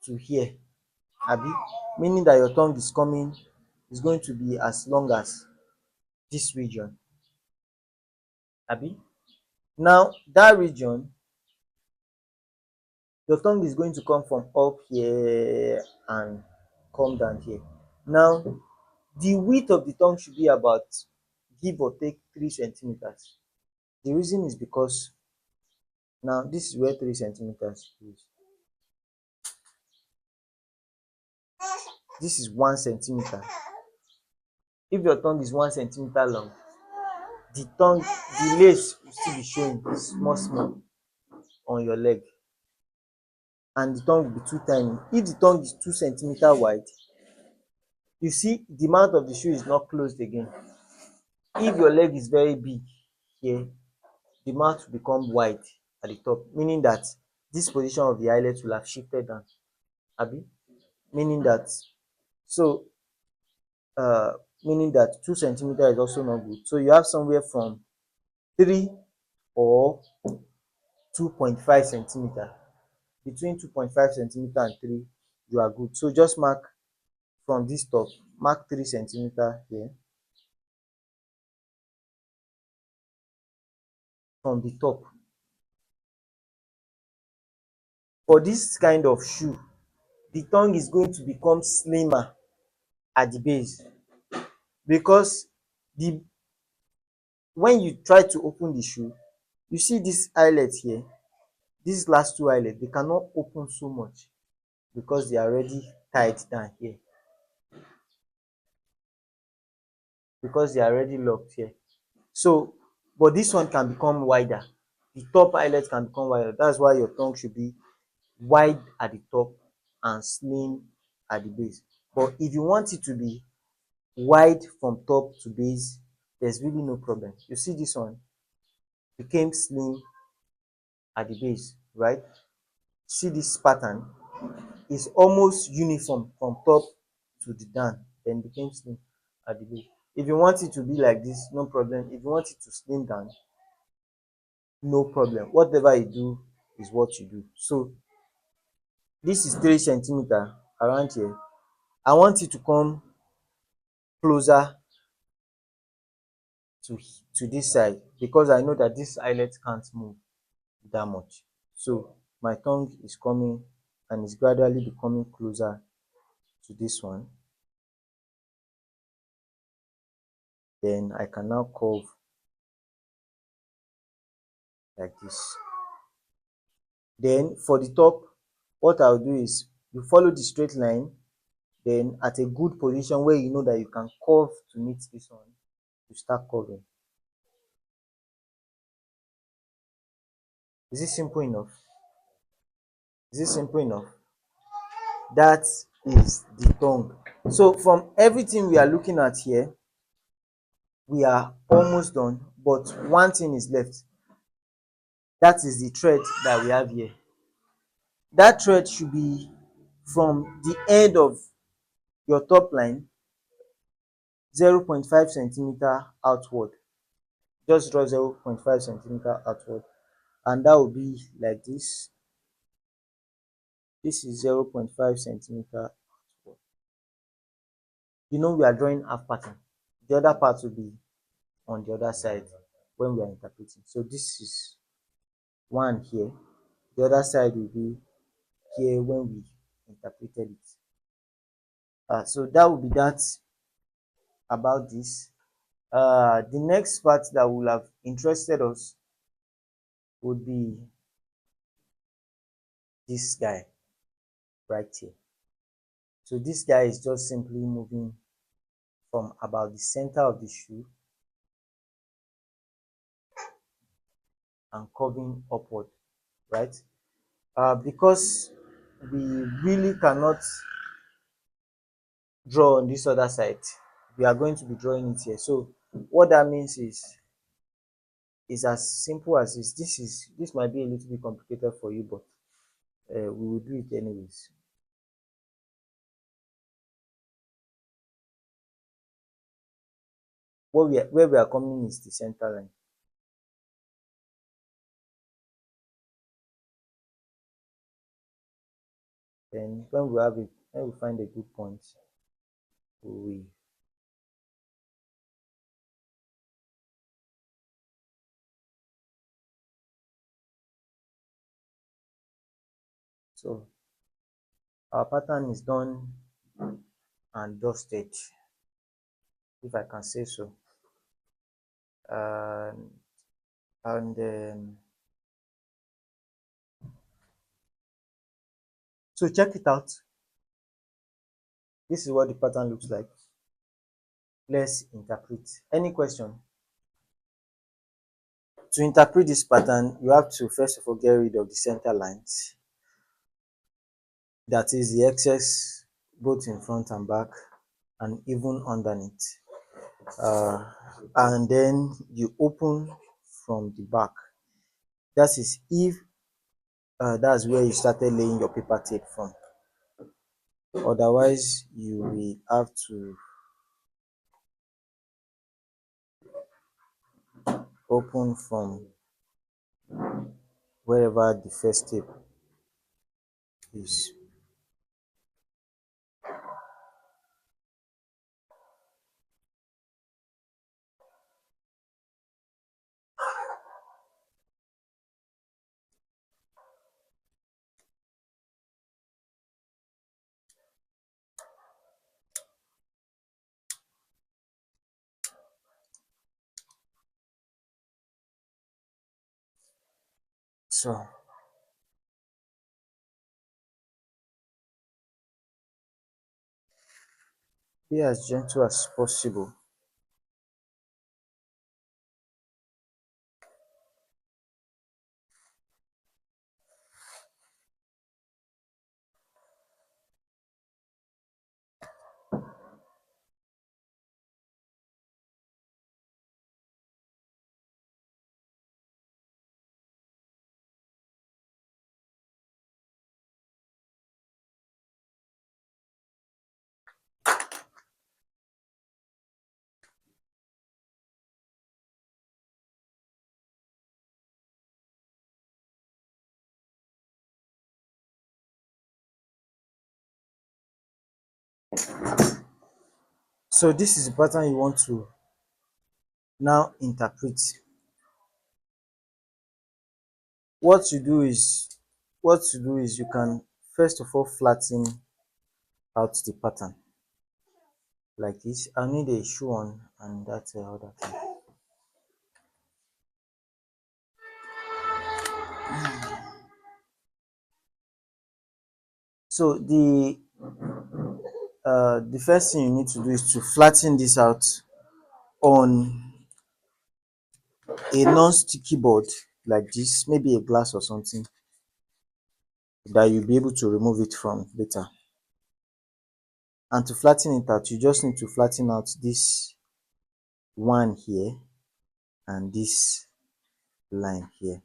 to here, abi, meaning that your tongue is going to be as long as this region, abi. Now that region, your tongue is going to come from up here and come down here. Now the width of the tongue should be about, give or take, 3 centimeters. The reason is because now this is where 3 centimeters is. This is 1 centimeter. If your tongue is 1 centimeter long, the lace will still be showing small small on your leg, and the tongue will be too tiny. If the tongue is 2 centimeter wide, you see the mouth of the shoe is not closed again. If your leg is very big here, the mouth will become wide at the top, meaning that this position of the eyelet will have shifted down, abi. meaning that so uh meaning that 2 centimeter is also not good. So you have somewhere from 3 or 2.5 centimeter. Between 2.5 centimeter and 3, you are good. So just mark from this top, mark 3 centimeter here from the top. For this kind of shoe, the tongue is going to become slimmer at the base, because the when you try to open the shoe, you see this eyelet here, these last two eyelet, they cannot open so much because they are already tied down here, because they are already locked here. So but this one can become wider. The top eyelet can become wider. That's why your tongue should be wide at the top and slim at the base. But if you want it to be wide from top to base, there's really no problem. You see this one became slim at the base, right? See this pattern is almost uniform from top to the down, then became slim at the base. If you want it to be like this, no problem. If you want it to slim down, no problem. Whatever you do is what you do. So this is 3 centimeter around here. I want it to come closer to this side, because I know that this eyelet can't move that much. So my tongue is coming and is gradually becoming closer to this one. Then I can now curve like this. Then for the top, what I'll do is you follow the straight line, then at a good position where you know that you can curve to meet this one, you start curving. Is it simple enough? Is it simple enough? That is the tongue. So from everything we are looking at here, we are almost done, but one thing is left. That is the thread that we have here. That thread should be from the end of your top line 0.5 centimeter outward. Just draw 0.5 centimeter outward, and that will be like this. This is 0.5 centimeter outward. You know we are drawing half pattern. The other part will be on the other side when we are interpreting. So this is one here. The other side will be here when we interpreted it. So that will be that about this. The next part that will have interested us would be this guy right here. So this guy is just simply moving from about the center of the shoe and curving upward, right? Because we really cannot draw on this other side, we are going to be drawing it here. So what that means is as simple as this. This might be a little bit complicated for you, but we will do it anyways. Where we are coming is the center line. Then when we find a good point, we so our pattern is done and dusted, if I can say so. And so check it out. This is what the pattern looks like. Let's interpret. Any question? To interpret this pattern, you have to first of all get rid of the center lines. That is the excess both in front and back and even underneath. And then you open from the back. That is if that's where you started laying your paper tape from. Otherwise, you will have to open from wherever the first step is. So be as gentle as possible. So this is the pattern you want to now interpret. What you do is you can first of all flatten out the pattern like this. I need a shoe on and that's other thing. So the first thing you need to do is to flatten this out on a non-sticky board like this, maybe a glass or something that you'll be able to remove it from later. And to flatten it out, you just need to flatten out this one here and this line here.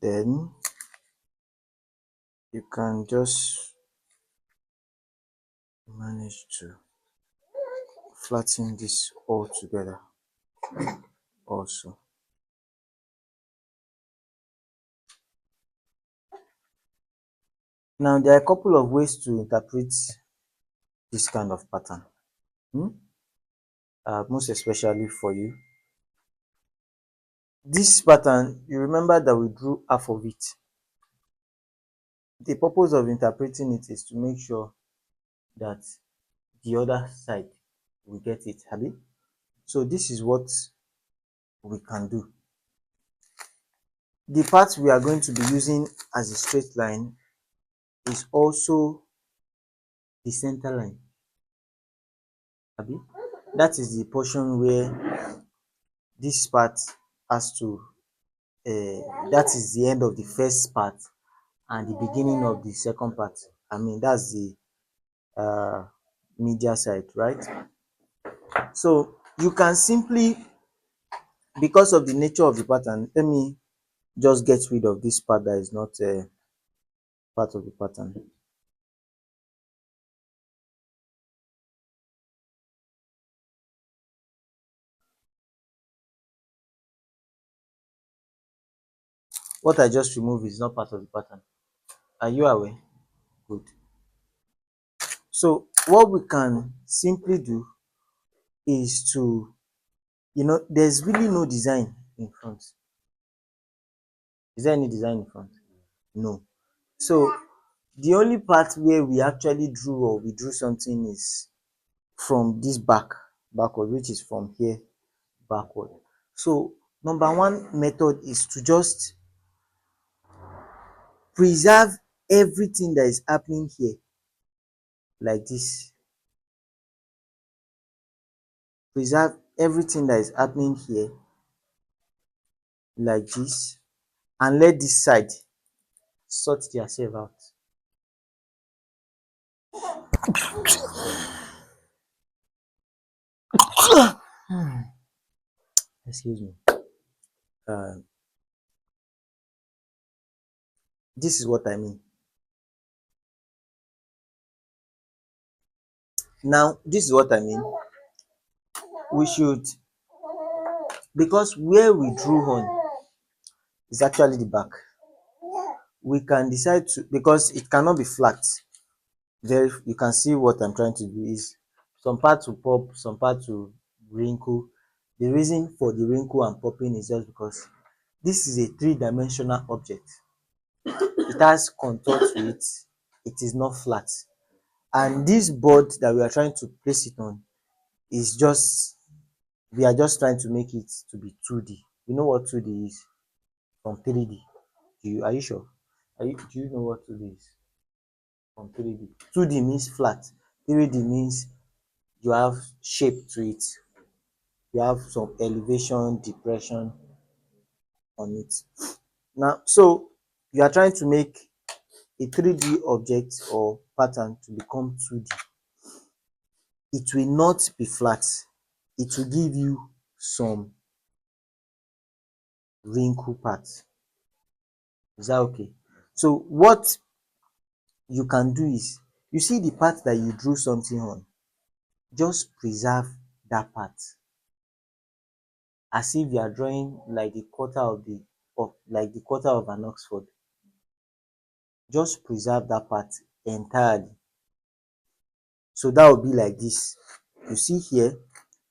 Then you can just manage to flatten this all together also. Now there are a couple of ways to interpret this kind of pattern, most especially for you. This pattern, you remember that we drew half of it. The purpose of interpreting it is to make sure that the other side will get it, Abi. So this is what we can do. The part we are going to be using as a straight line is also the center line, Abi. That is the portion where this part has to, that is the end of the first part and the beginning of the second part. I mean, that's the media side, right? So you can simply, because of the nature of the pattern, let me just get rid of this part that is not part of the pattern. What I just removed is not part of the pattern. Are you aware? Good. So what we can simply do is to, there's really no design in front. Is there any design in front? No. So the only part where we actually drew or we drew something is from this backward, which is from here backward. So number one method is to just preserve everything that is happening here like this. Preserve everything that is happening here like this, and let this side sort theirself out. Excuse me. uh, this is what I mean. Now this is what I mean. We should, because where we drew on is actually the back, we can decide to, because it cannot be flat. There you can see what I'm trying to do is some part to pop, some part to wrinkle. The reason for the wrinkle and popping is just because this is a three-dimensional object. It has contour to it. It is not flat. And this board that we are trying to place it on is just, we are just trying to make it to be 2D. You know what 2D is from 3D? Are you sure? Do you know what 2D is from 3D? 2D means flat. 3D means you have shape to it. You have some elevation, depression on it. Now, so you are trying to make a 3D object or pattern to become 2D. It will not be flat. It will give you some wrinkle parts. Is that okay? So what you can do is, you see the part that you drew something on, just preserve that part as if you are drawing like the quarter of an Oxford. Just preserve that part entirely. So that will be like this. You see here,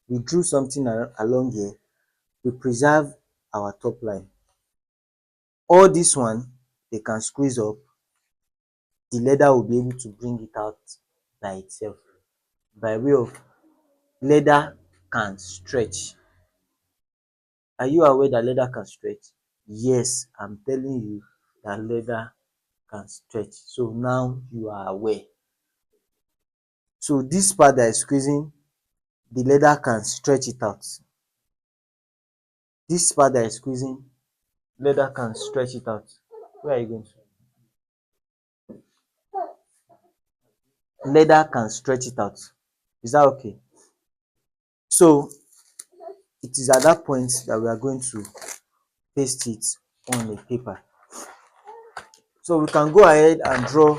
we drew something along here. We preserve our top line. All this one, they can squeeze up. The leather will be able to bring it out by itself. By way of, leather can stretch. Are you aware that leather can stretch? Yes, I'm telling you that leather can stretch. So now you are aware. So this part that is squeezing, the leather can stretch it out. This part that is squeezing, leather can stretch it out. Where are you going to? Leather can stretch it out. Is that okay? So it is at that point that we are going to paste it on a paper. So we can go ahead and draw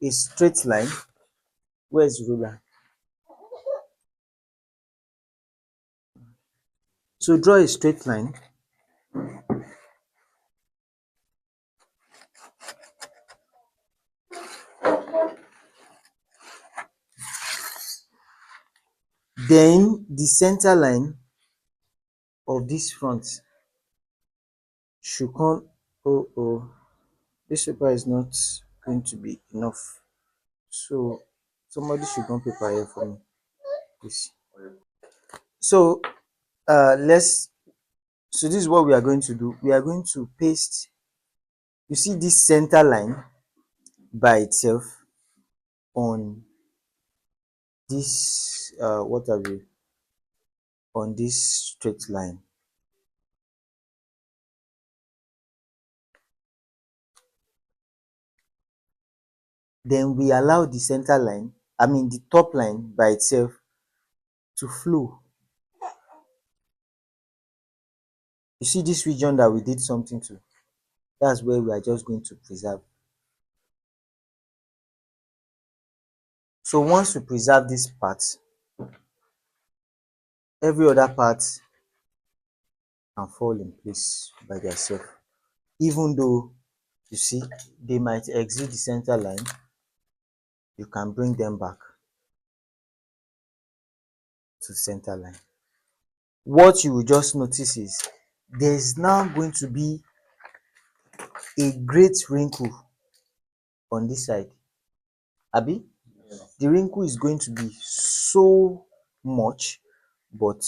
a straight line. Where is the ruler? So draw a straight line. Then the center line of this front should come. Oh, this paper is not going to be enough. So somebody should come paper here for me, please. So let's, so this is what we are going to do. We are going to paste, you see this center line by itself on this what have you, on this straight line. Then we allow the center line, I mean the top line by itself, to flow. You see this region that we did something to, that's where we are just going to preserve. So once we preserve this part, every other part can fall in place by themselves. Even though you see they might exit the center line, you can bring them back to center line. What you will just notice is there's now going to be a great wrinkle on this side. Abi, the wrinkle is going to be so much, but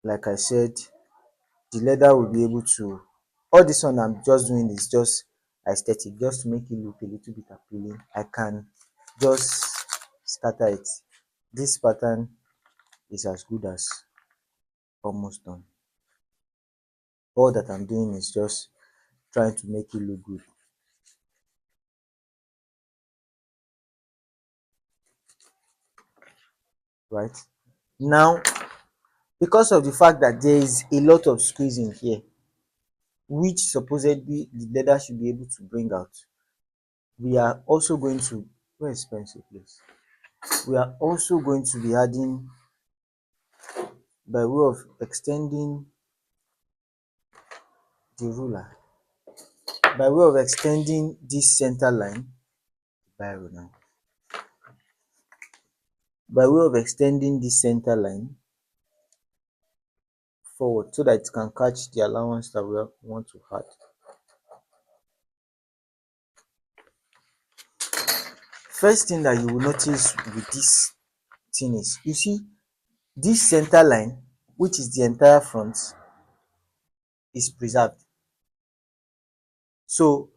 like I said, the leather will be able to all this one I'm just doing is just aesthetic, just to make it look a little bit appealing. I can just scatter it. This pattern is as good as almost done. All that I'm doing is just trying to make it look good, right? Now, because of the fact that there is a lot of squeezing here, which supposedly the leather should be able to bring out, we are also going to, where is pencil please? We are also going to be adding, by way of extending the ruler, by way of extending this center line, biro now, by way of extending this center line forward so that it can catch the allowance that we want to add. First thing that you will notice with this thing is, you see this center line, which is the entire front, is preserved. So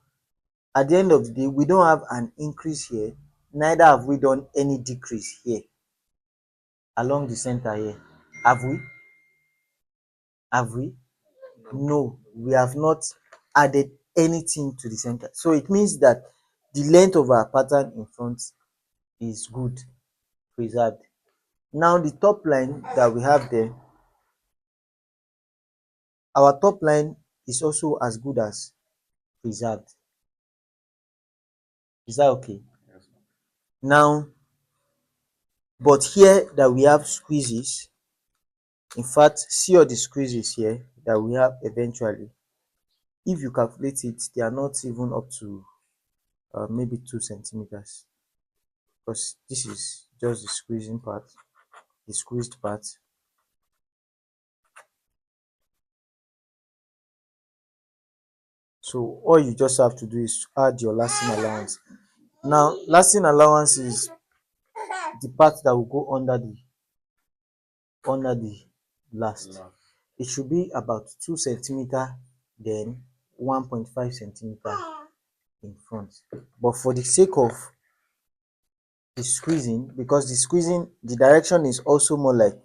at the end of the day, we don't have an increase here, neither have we done any decrease here along the center here. Have we? Have we? No, we have not added anything to the center. So it means that the length of our pattern in front is good, preserved. Now the top line that we have there, our top line is also as good as preserved. Is that okay? Now, but here that we have squeezes, in fact, see all the squeezes here that we have eventually. If you calculate it, they are not even up to maybe 2 centimeters, because this is just the squeezing part, the squeezed part. So all you just have to do is add your lasting allowance. Now, lasting allowance is the part that will go under the last. It should be about 2 centimeter, then 1.5 centimeter in front. But for the sake of the squeezing, because the squeezing, the direction is also more like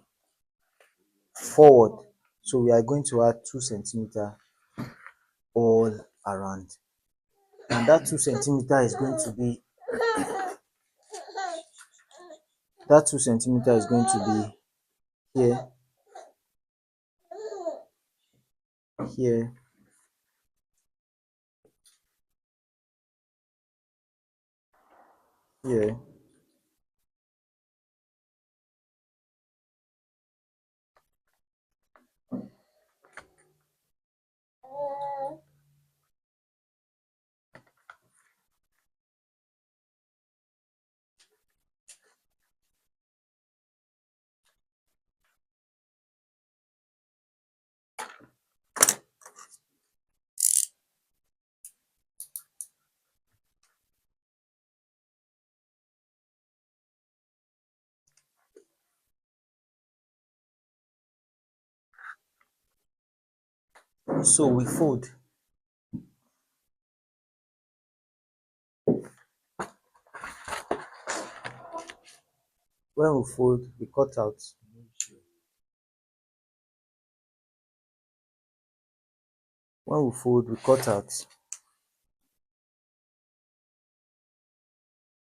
forward, so we are going to add 2 centimeter all around, and that 2 centimeter is going to be, that 2 centimeter is going to be here, here, here, so we fold. When we fold, we cut out. When we fold, we cut out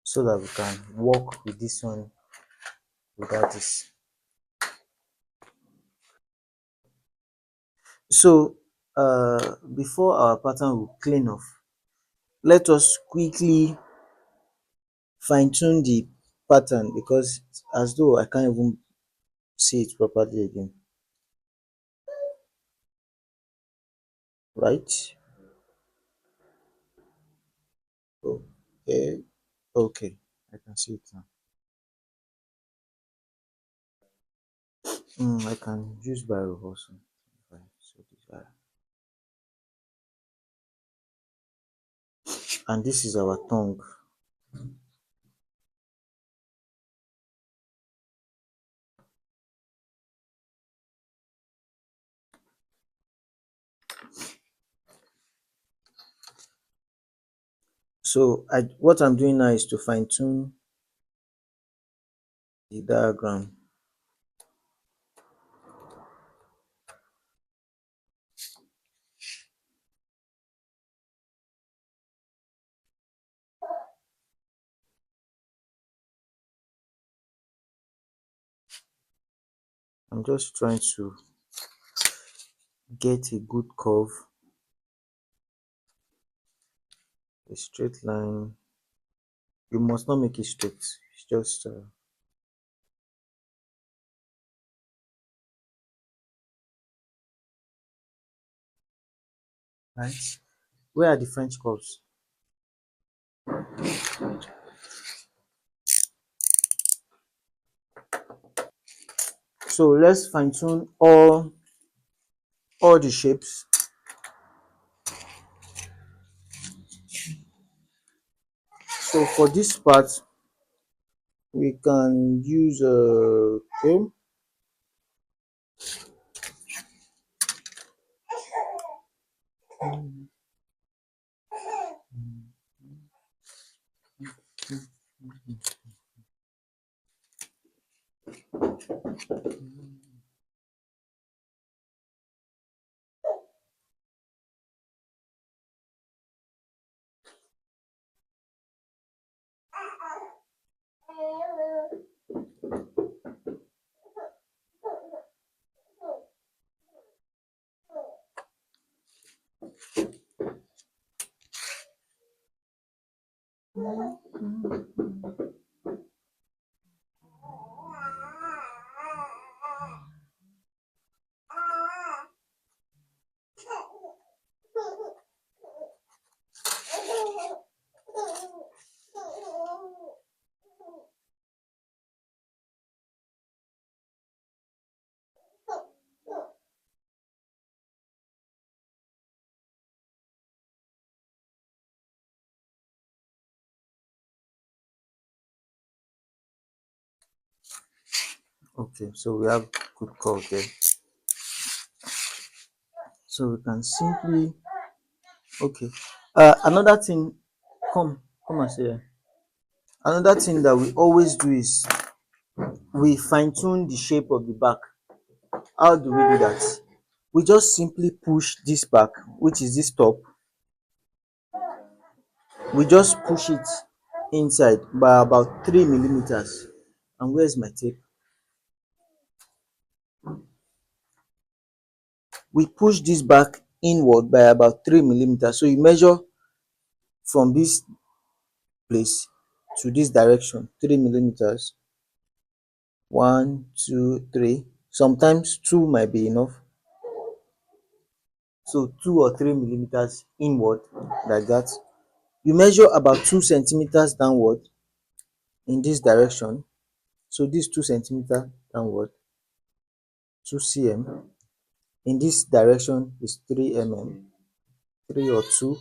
so that we can work with this one without this. So before our pattern will clean off, let us quickly fine tune the pattern, because as though I can't even see it properly again. Right? Okay. Okay. I can see it now. I can use Biro also. Right. So this and this is our tongue. So what I'm doing now is to fine tune the diagram. I'm just trying to get a good curve, a straight line. You must not make it straight. It's just right. Where are the French curves? So let's fine tune all the shapes. So for this part, we can use okay. Okay, so we have good curve there. So we can simply okay. Another thing, come and say here. Another thing that we always do is we fine tune the shape of the back. How do we do that? We just simply push this back, which is this top. We just push it inside by about 3 millimeters. And where's my tape? We push this back inward by about 3 millimeters. So you measure from this place to this direction 3 millimeters. 1, 2, 3. Sometimes two might be enough. So 2 or 3 millimeters inward, like that. You measure about 2 centimeters downward in this direction. So this 2 centimeter downward, 2 cm. In this direction is 3 mm, 3 or 2,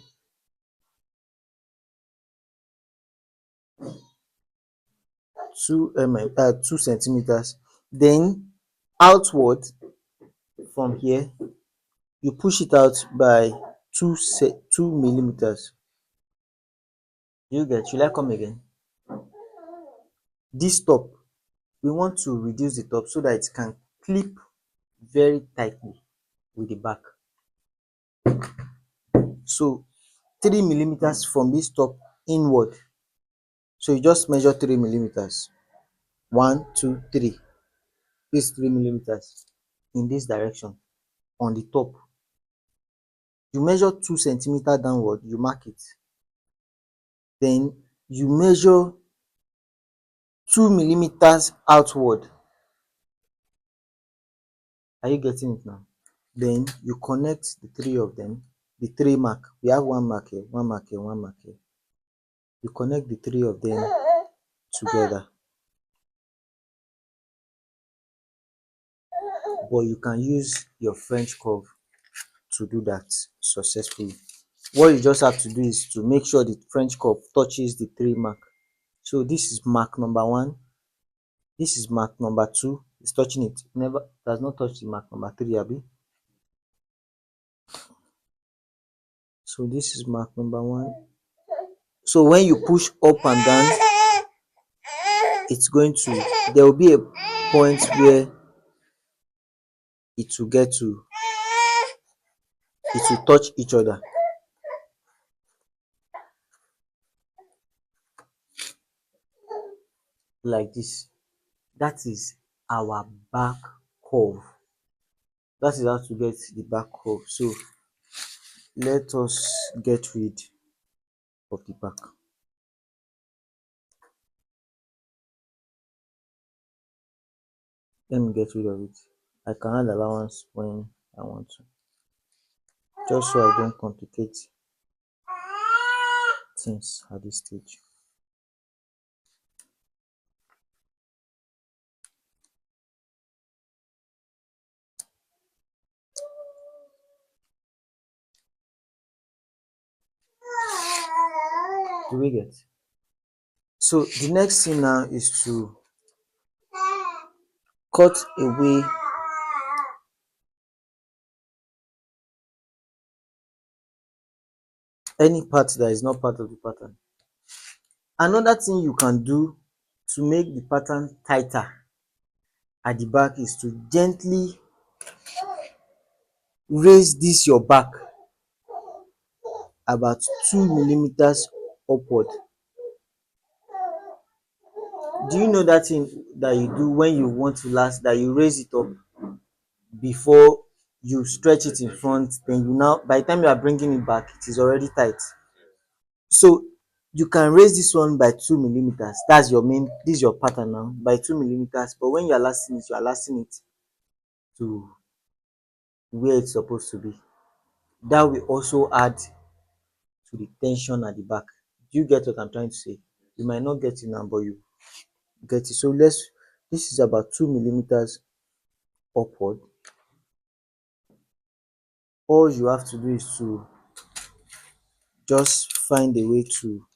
2 centimeters. Then outward from here, you push it out by 2 millimeters. You get? Should I come again? This top, we want to reduce the top so that it can clip very tightly with the back. So 3 millimeters from this top inward. So you just measure 3 millimeters. 1, 2, 3. This 3 millimeters in this direction on the top. You measure 2 centimeters downward, you mark it. Then you measure 2 millimeters outward. Are you getting it now? Then you connect the three of them, the three mark. We have one mark here, one mark here, one mark here. You connect the three of them together. But you can use your French curve to do that successfully. What you just have to do is to make sure the French curve touches the three mark. So this is mark number 1. This is mark number 2. It's touching it. Never does not touch the mark number 3, Abi. So this is mark number 1. So when you push up and down, it's going to, there will be a point where it will get to, it will touch each other like this. That is our back curve. That is how to get the back curve. So let us get rid of the back. Let me get rid of it. I can add allowance when I want to, just so I don't complicate things at this stage. Do we get? So the next thing now is to cut away any part that is not part of the pattern. Another thing you can do to make the pattern tighter at the back is to gently raise this your back about 2 millimeters upward. Do you know that thing that you do when you want to last, that you raise it up before you stretch it in front, then you now, by the time you are bringing it back, it is already tight. So you can raise this one by 2 millimeters. That's your main, this is your pattern now, by 2 millimeters. But when you are lasting it, you are lasting it to where it's supposed to be. That will also add to the tension at the back. Do you get what I'm trying to say? You might not get it now, but you get it. So let's, this is about 2 millimeters upward. All you have to do is to just find a way to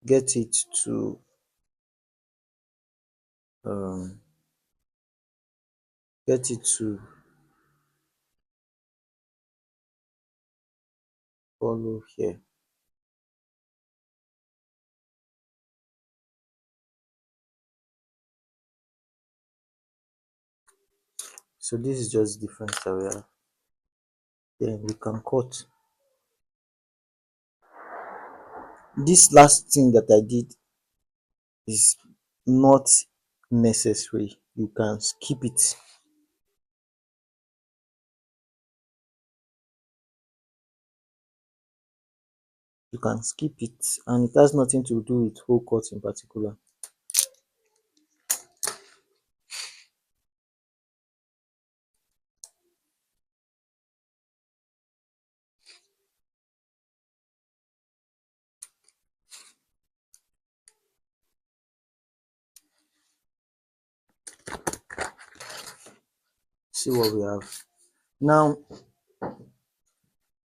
get it to um get it to follow here. So this is just the difference that we have. Then we can cut. This last thing that I did is not necessary. You can skip it. You can skip it, and it has nothing to do with whole cut in particular. See what we have. Now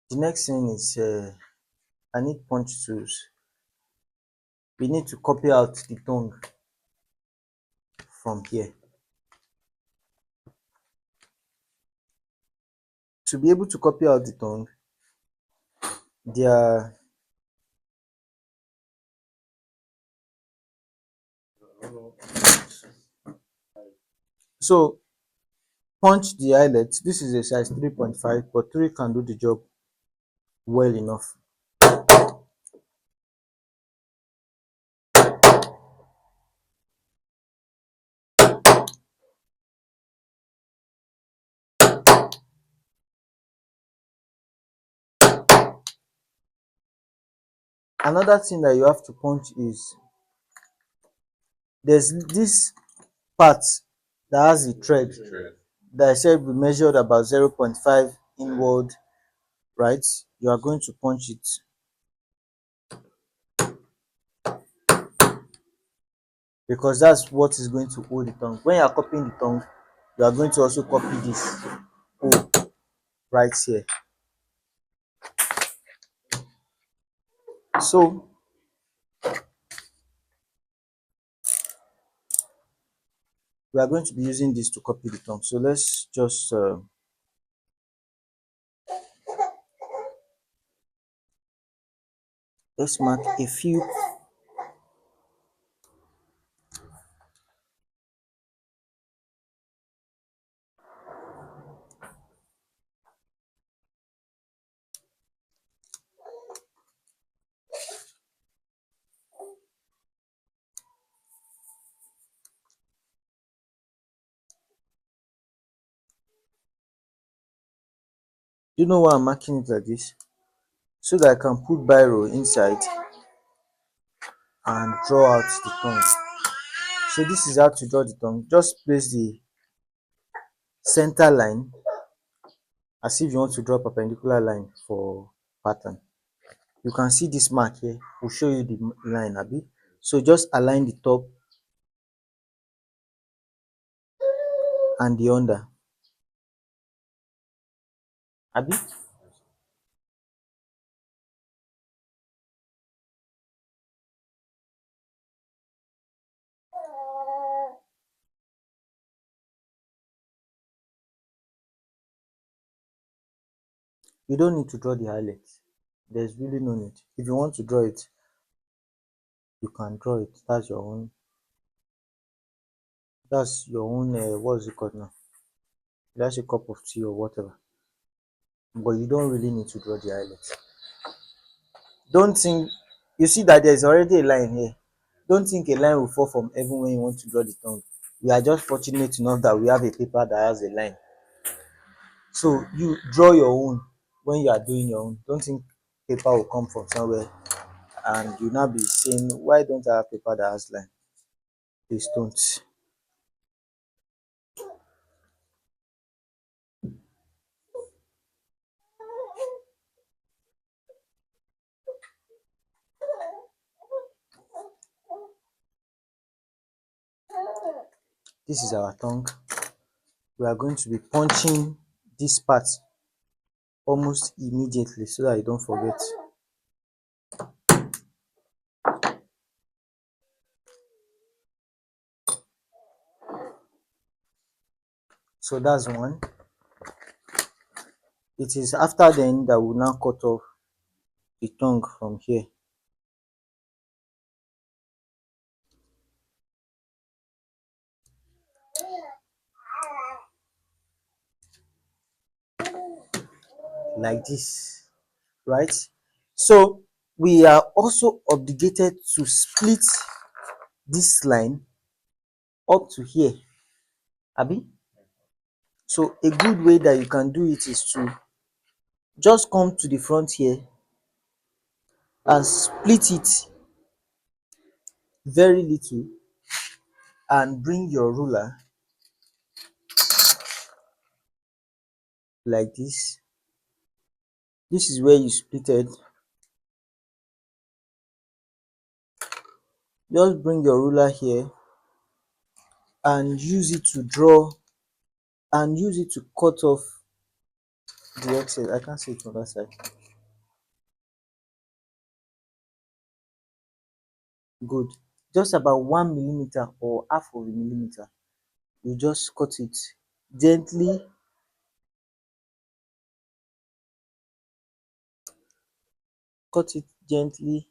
the next thing is I need punch tools. We need to copy out the tongue from here. To be able to copy out the tongue, there, so punch the eyelet. This is a size 3.5, but 3 can do the job well enough. Another thing that you have to punch is, there's this part that has a thread that I said we measured about 0.5 inward, right? You are going to punch it. Because that's what is going to hold the tongue. When you are copying the tongue, you are going to also copy this hole right here. So we are going to be using this to copy the tongue. So let's just Let's mark a few. You know why I'm marking it like this? So that I can put biro inside and draw out the tongue. So this is how to draw the tongue. Just place the center line as if you want to draw perpendicular line for pattern. You can see this mark here will show you the line, abi. So just align the top and the under, abi. You don't need to draw the highlight. There's really no need. If you want to draw it, you can draw it. That's your own. That's your own. What's it called now? That's a cup of tea or whatever. But you don't really need to draw the highlight. Don't think you see that there's already a line here. Don't think a line will fall from heaven when you want to draw the tongue. We are just fortunate enough that we have a paper that has a line. So you draw your own when you are doing your own. Don't think paper will come from somewhere and you now be saying, why don't I have paper that has line? Please don't. This is our tongue. We are going to be punching this part almost immediately so that you don't forget. So that's one. It is after then that we'll now cut off the tongue from here. Like this, right? So we are also obligated to split this line up to here, abi. So a good way that you can do it is to just come to the front here and split it very little and bring your ruler like this. This is where you splitted. Just bring your ruler here and use it to draw and use it to cut off the excess. I can't see it from that side. Good. Just about 1 millimeter or half of a millimeter. You just cut it gently, cut it gently.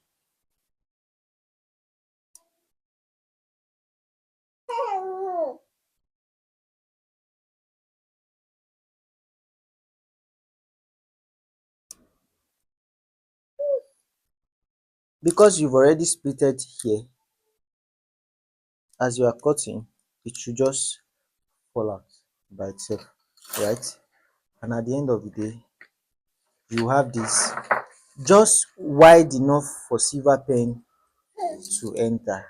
Because you've already splitted here, as you are cutting, it should just fall out by itself, right? And at the end of the day, you have this just wide enough for silver pen to enter.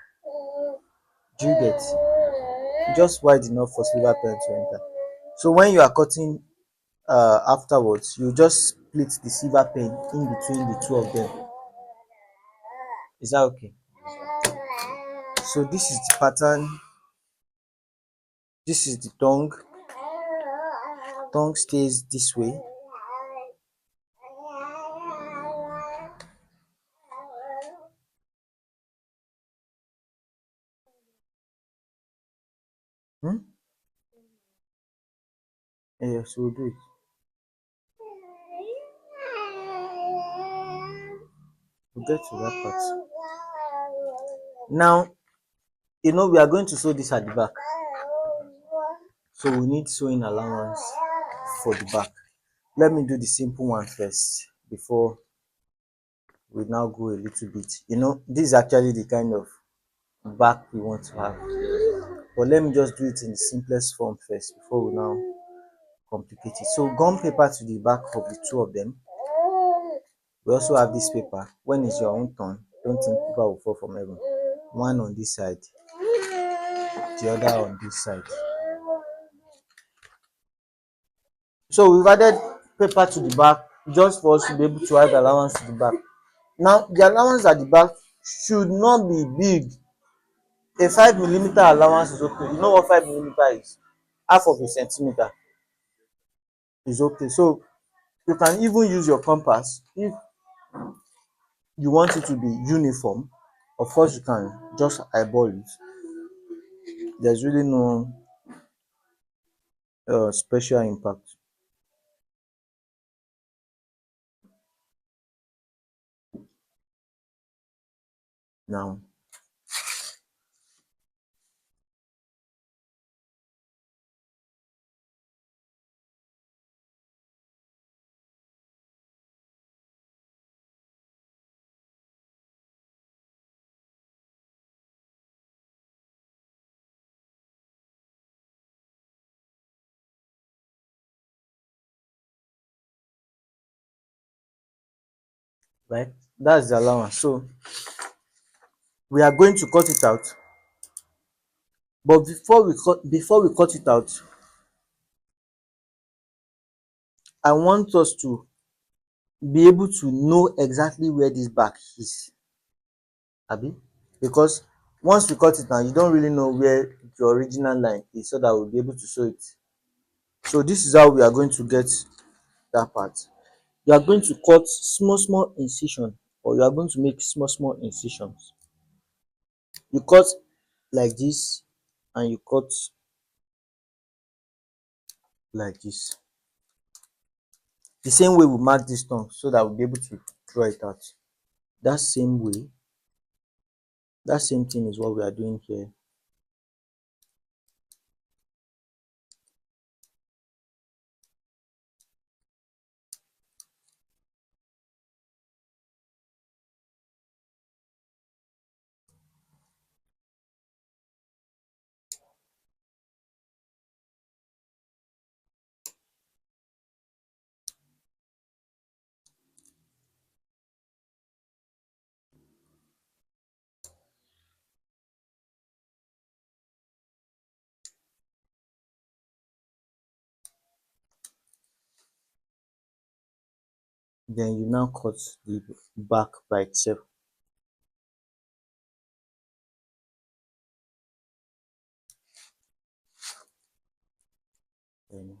Do you get? Just wide enough for silver pen to enter. So when you are cutting afterwards, you just split the silver pen in between the two of them. Is that okay? So this is the pattern. This is the tongue. Tongue stays this way. Hmm? Yes, we'll do it. We'll get to that part. Now, we are going to sew this at the back. So we need sewing allowance for the back. Let me do the simple one first before we now go a little bit. This is actually the kind of back we want to have. But let me just do it in the simplest form first before we now complicate it. So gum paper to the back of the two of them. We also have this paper. When it's your own turn, don't think paper will fall from heaven. One on this side, the other on this side. So we've added paper to the back just for us to be able to add allowance to the back. Now the allowance at the back should not be big. A 5 millimeter allowance is okay. You know what 5 millimeter is? Half of a centimeter is okay. So you can even use your compass if you want it to be uniform. Of course you can just eyeball it. There's really no special impact. Now, right, that's the allowance. So we are going to cut it out. But before we cut it out, I want us to be able to know exactly where this back is. Abi? Because once we cut it now, you don't really know where the original line is, so that we'll be able to sew it. So this is how we are going to get that part. You are going to cut small small incision, or you are going to make small small incisions. You cut like this, and you cut like this. The same way we mark this tongue, so that we'll be able to draw it out. That same way, that same thing is what we are doing here. Then you now cut the back by itself. Then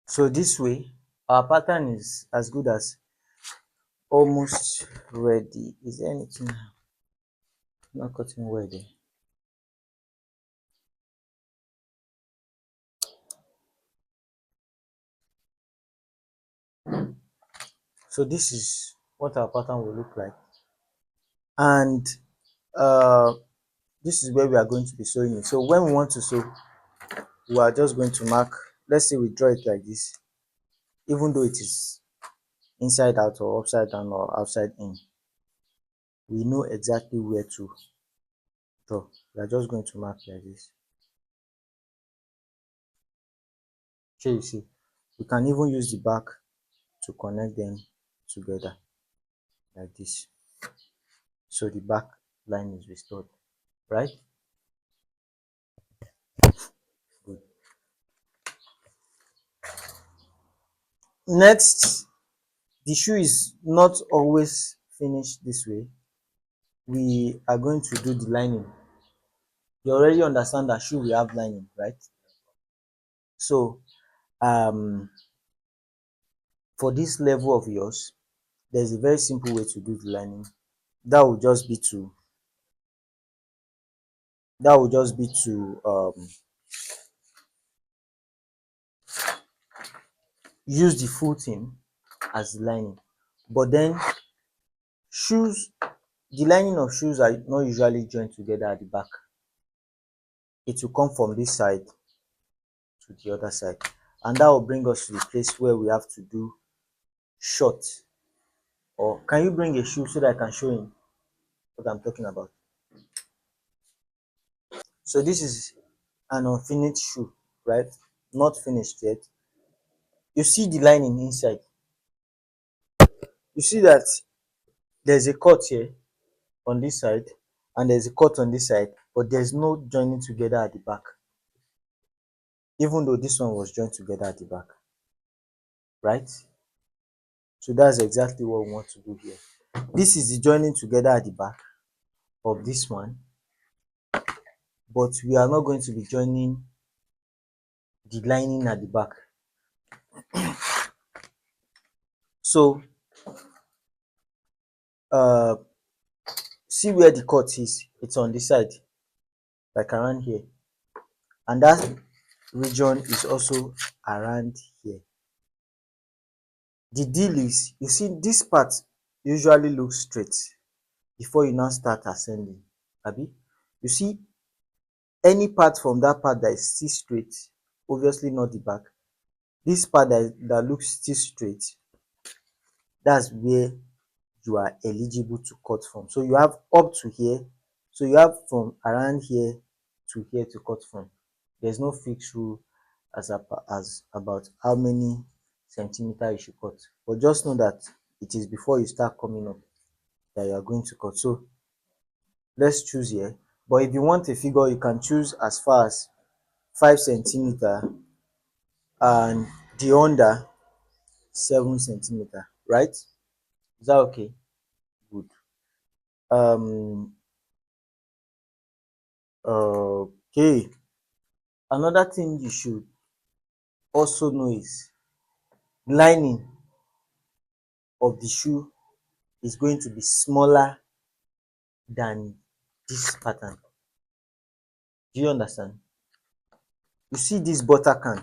so this way, our pattern is as good as almost ready. Is there anything not cutting well there? So this is what our pattern will look like, and uh, this is where we are going to be sewing it. So when we want to sew, we are just going to mark. Let's say we draw it like this, even though it is inside out or upside down or outside in, we know exactly where to draw. We are just going to mark like this. So you see, we can even use the back to connect them together like this. So the back line is restored, right? Good. Next, the shoe is not always finished this way. We are going to do the lining. You already understand that shoe will have lining, right? So for this level of yours, there's a very simple way to do the lining. That will just be to that will just be to use the full thing as the lining. But then shoes, the lining of shoes are not usually joined together at the back. It will come from this side to the other side, and that will bring us to the place where we have to do short. Or can you bring a shoe so that I can show him what I'm talking about? So this is an unfinished shoe, right? Not finished yet. You see the lining inside. You see that there's a cut here on this side and there's a cut on this side, but there's no joining together at the back, even though this one was joined together at the back, right? So that's exactly what we want to do here. This is the joining together at the back of this one, but we are not going to be joining the lining at the back. So uh see where the cut is, it's on this side, like around here, and that region is also around here. The deal is, you see this part usually looks straight before you now start ascending, abi. You see any part from that part that is still straight, obviously not the back, this part that looks still straight, that's where you are eligible to cut from. So you have up to here, so you have from around here to here to cut from. There's no fixed rule as about how many centimeter you should cut, but just know that it is before you start coming up that you are going to cut. So let's choose here, but if you want a figure you can choose as far as 5 centimeter and the under 7 centimeter, right? Is that okay? Good. um okay, another thing you should also know is lining of the shoe is going to be smaller than this pattern. Do you understand? You see this butter can,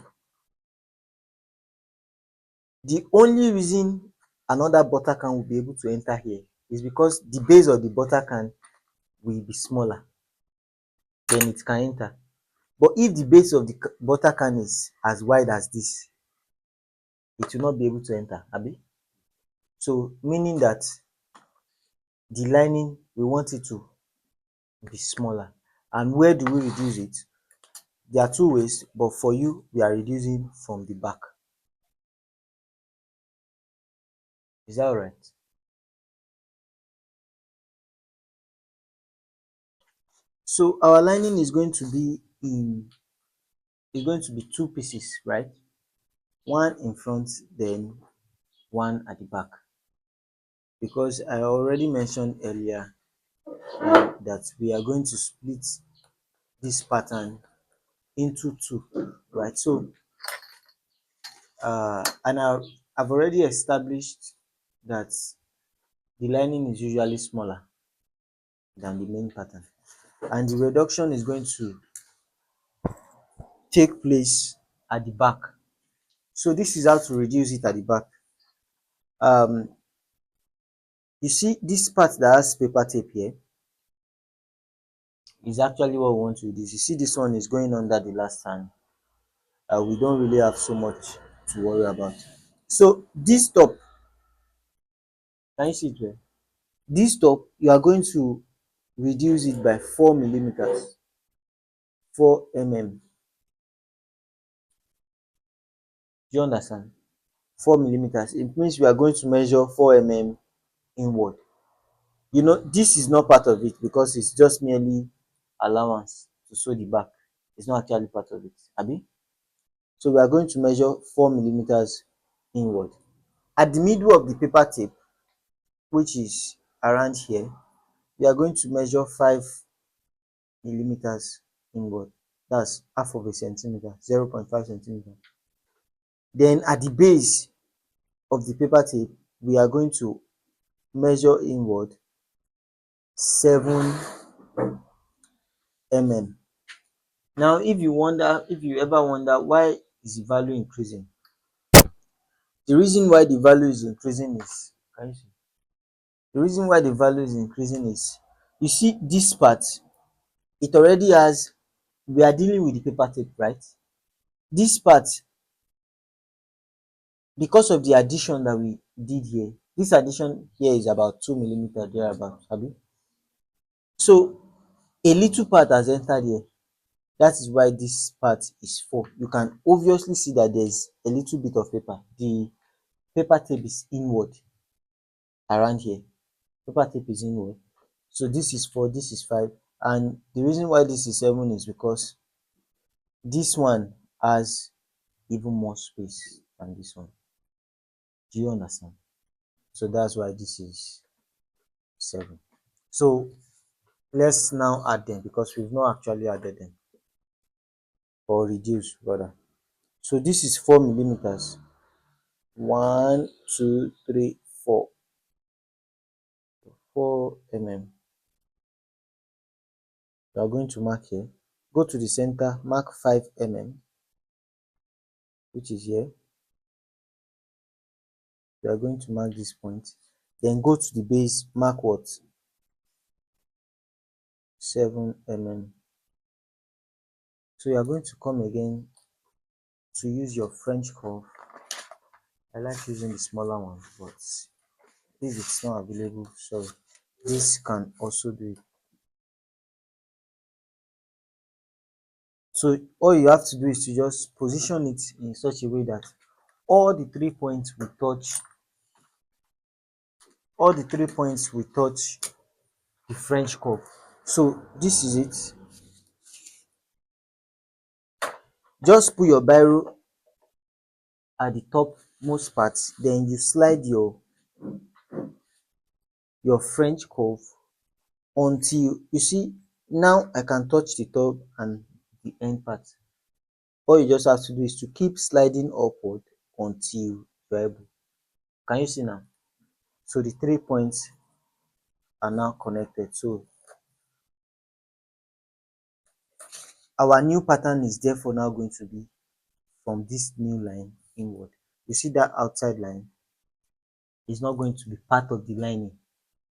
the only reason another butter can will be able to enter here is because the base of the butter can will be smaller, then it can enter. But if the base of the butter can is as wide as this, it will not be able to enter, abi. So meaning that the lining we want it to be smaller. And where do we reduce it? There are two ways, but for you we are reducing from the back. Is that all right? So our lining is going to be two pieces, right? One in front, then one at the back. Because I already mentioned earlier that we are going to split this pattern into two, right? So and I've already established that the lining is usually smaller than the main pattern, and the reduction is going to take place at the back. So this is how to reduce it at the back. um you see this part that has paper tape here is actually what we want to reduce. You see this one is going under the last hand. We don't really have so much to worry about. So this top, can you see it well? This top, you are going to reduce it by 4 millimeters, 4 mm. Do you understand? 4 millimeters. It means we are going to measure 4 mm inward. You know, this is not part of it because it's just merely allowance to sew the back. It's not actually part of it, abi. So we are going to measure 4 millimeters inward. At the middle of the paper tape, which is around here, we are going to measure 5 millimeters inward. That's half of a centimeter, 0.5 centimeter. Then at the base of the paper tape, we are going to measure inward 7 mm. Now if you ever wonder why is the value increasing, the reason why the value is increasing is, can you see? The reason why the value is increasing is, you see this part, it already has, we are dealing with the paper tape, right? This part, because of the addition that we did here, this addition here is about 2 millimeter thereabout, abi? So a little part has entered here. That is why this part is 4. You can obviously see that there's a little bit of paper. The paper tape is inward around here. Paper tape is inward. So this is 4, this is 5. And the reason why this is 7 is because this one has even more space than this one. Do you understand? So that's why this is 7. So let's now add them because we've not actually added them, or reduce rather. So this is 4 millimeters. 1, 2, 3, 4. 4 mm. You are going to mark here. Go to the center, mark 5 mm, which is here. You are going to mark this point. Then go to the base, mark what? 7 mm. So you are going to come again to use your French curve. I like using the smaller one, but if it's not available, sorry, this can also do it. So all you have to do is to just position it in such a way that all the 3 points will touch, the French curve. So this is it. Just put your biro at the top most part, then you slide your French curve until you see, now I can touch the top and the end part. All you just have to do is to keep sliding upward until you're able. Can you see now? So the 3 points are now connected. So our new pattern is therefore now going to be from this new line inward. You see that outside line is not going to be part of the lining,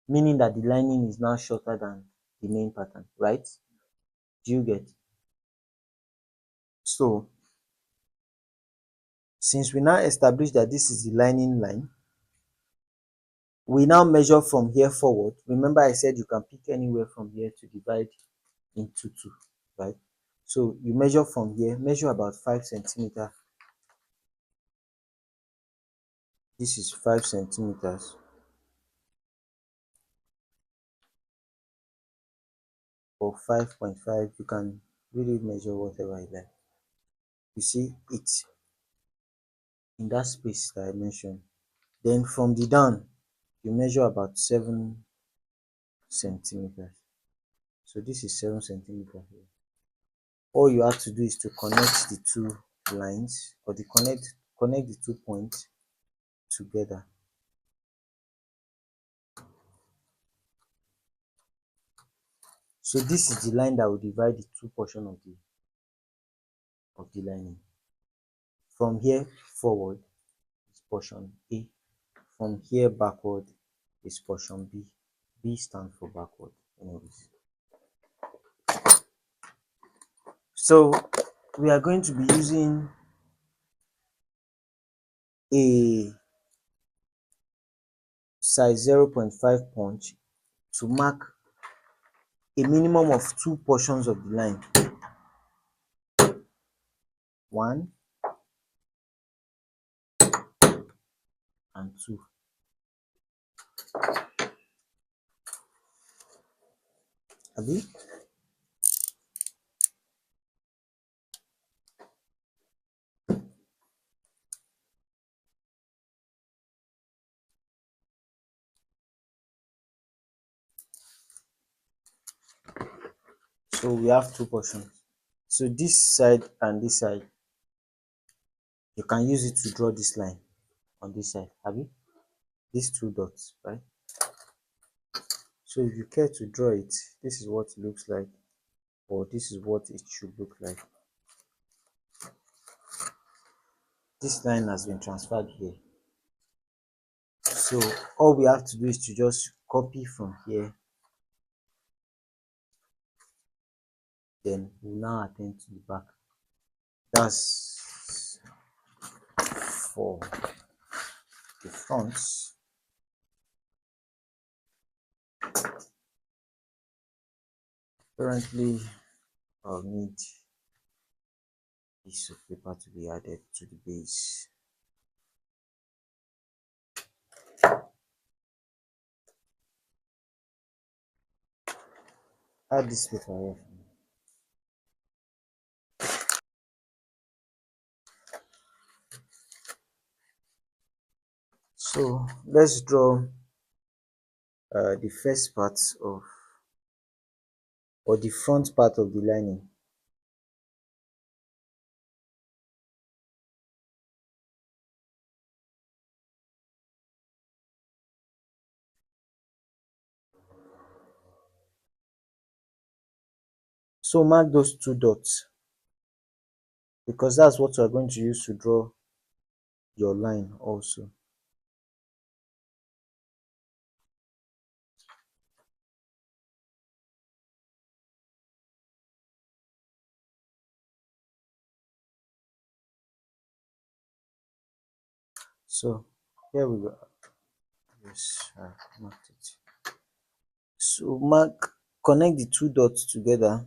meaning that the lining is now shorter than the main pattern, right? Do you get? So since we now established that this is the lining line, we now measure from here forward. Remember I said you can pick anywhere from here to divide into 2, right? So you measure from here, measure about 5 centimeters. This is 5 centimeters. Or 5.5, you can really measure whatever you like. You see it in that space that I mentioned. Then from the down, you measure about 7 centimeters. So this is 7 centimeters here. All you have to do is to connect the two lines, or connect the 2 points together. So this is the line that will divide the two portions of the lining. From here forward is portion A. From here backward is portion B. B stands for backward anyways. So we are going to be using a size 0.5 punch to mark a minimum of 2 portions of the line. 1 and 2. Abi? So we have 2 portions. So this side and this side, you can use it to draw this line on this side. Abi? These 2 dots, right? So if you care to draw it, this is what it looks like. or this is what it should look like. This line has been transferred here. So all we have to do is to just copy from here, then we'll now attend to the back. That's for the front. Currently, I'll need piece of paper to be added to the base. Add this paper here. So let's draw the first part of, or the front part of the lining. So mark those two dots because that's what we're going to use to draw your line also. So here we go. Yes, I marked it. So connect the two dots together.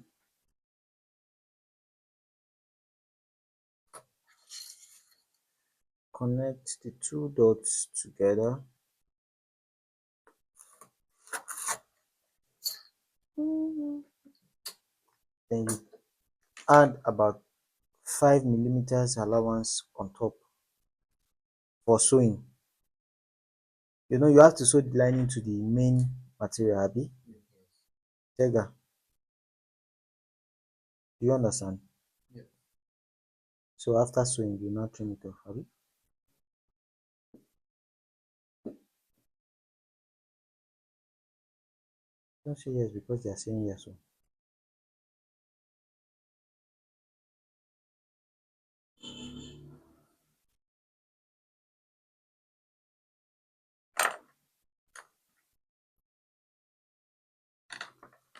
Connect the two dots together. Then you add about 5 millimeters allowance on top for sewing. You know, you have to sew the lining to the main material, Abi. Tega, do you understand? Yeah. So after sewing, you now trim it off, Abi. Don't say yes because they are saying yes.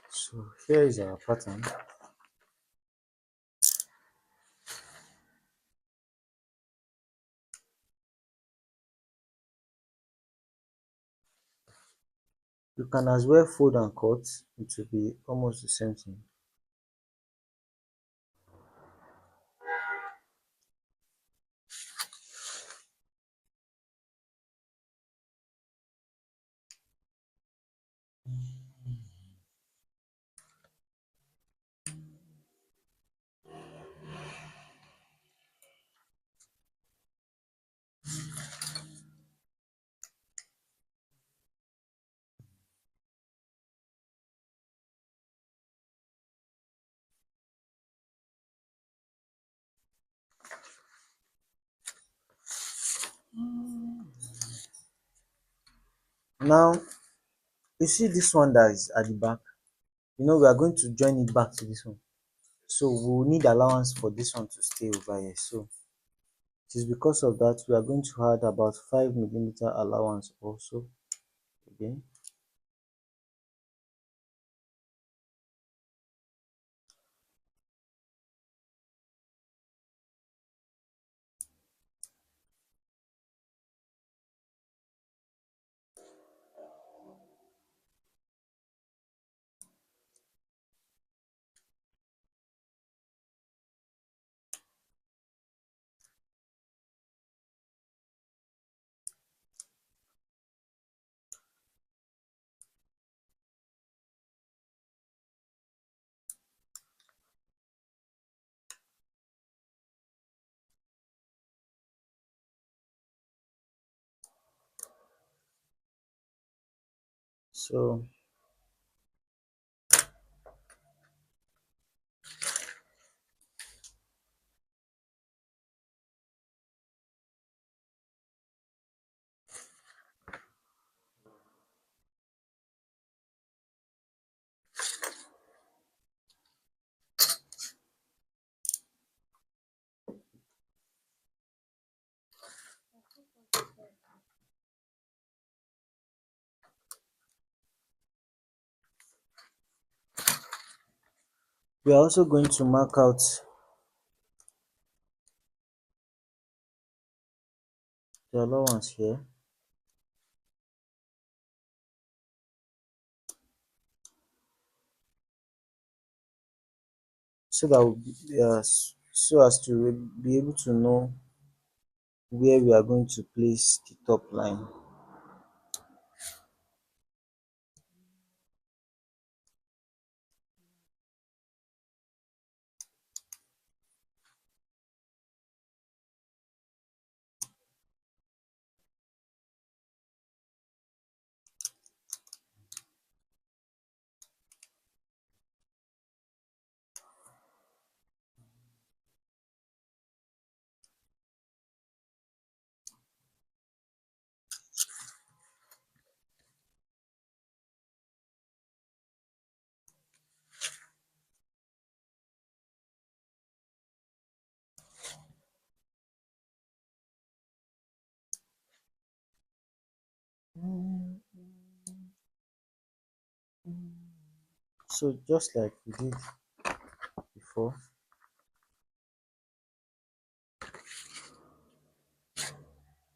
So here is our pattern. You can as well fold and cut. It will be almost the same thing. Now, you see this one that is at the back. You know, we are going to join it back to this one. So we will need allowance for this one to stay over here. So it is because of that we are going to add about 5 millimeter allowance also again. So We are also going to mark out the allowance here. So that so as to be able to know where we are going to place the top line. So just like we did before,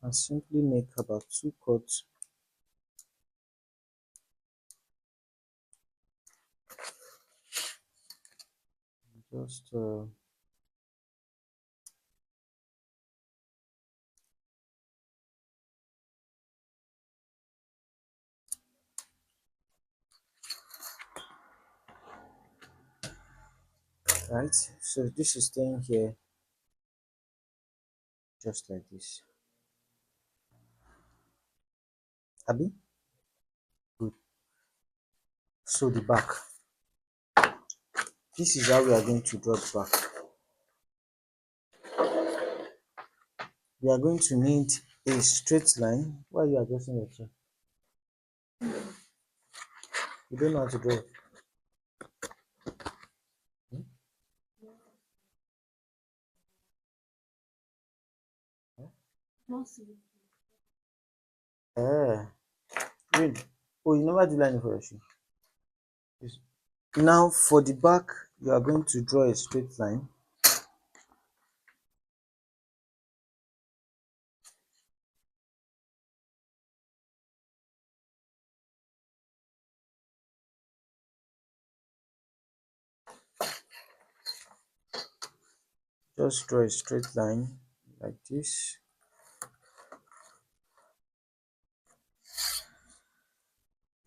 and simply make about 2 cuts. Just right. So this is staying here just like this. Abi, good. So the back. This is how we are going to draw the back. We are going to need a straight line. Why are you adjusting your chair? You don't know how to draw it. Eh, read. Oh, you never do line for your shoe. Yes. Now for the back, you are going to draw a straight line. Just draw a straight line like this.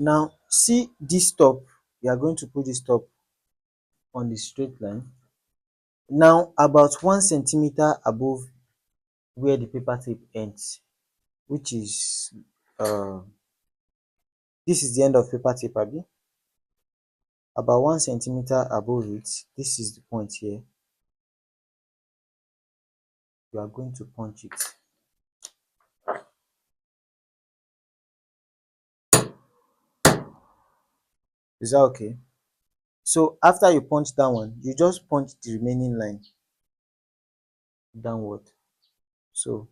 Now see this top. You are going to put this top on the straight line. Now about 1 centimeter above where the paper tape ends, which is uh this is the end of paper tape, abi. About 1 centimeter above it, this is the point here. You are going to punch it. Is that okay? So after you punch that one, you just punch the remaining line downward. So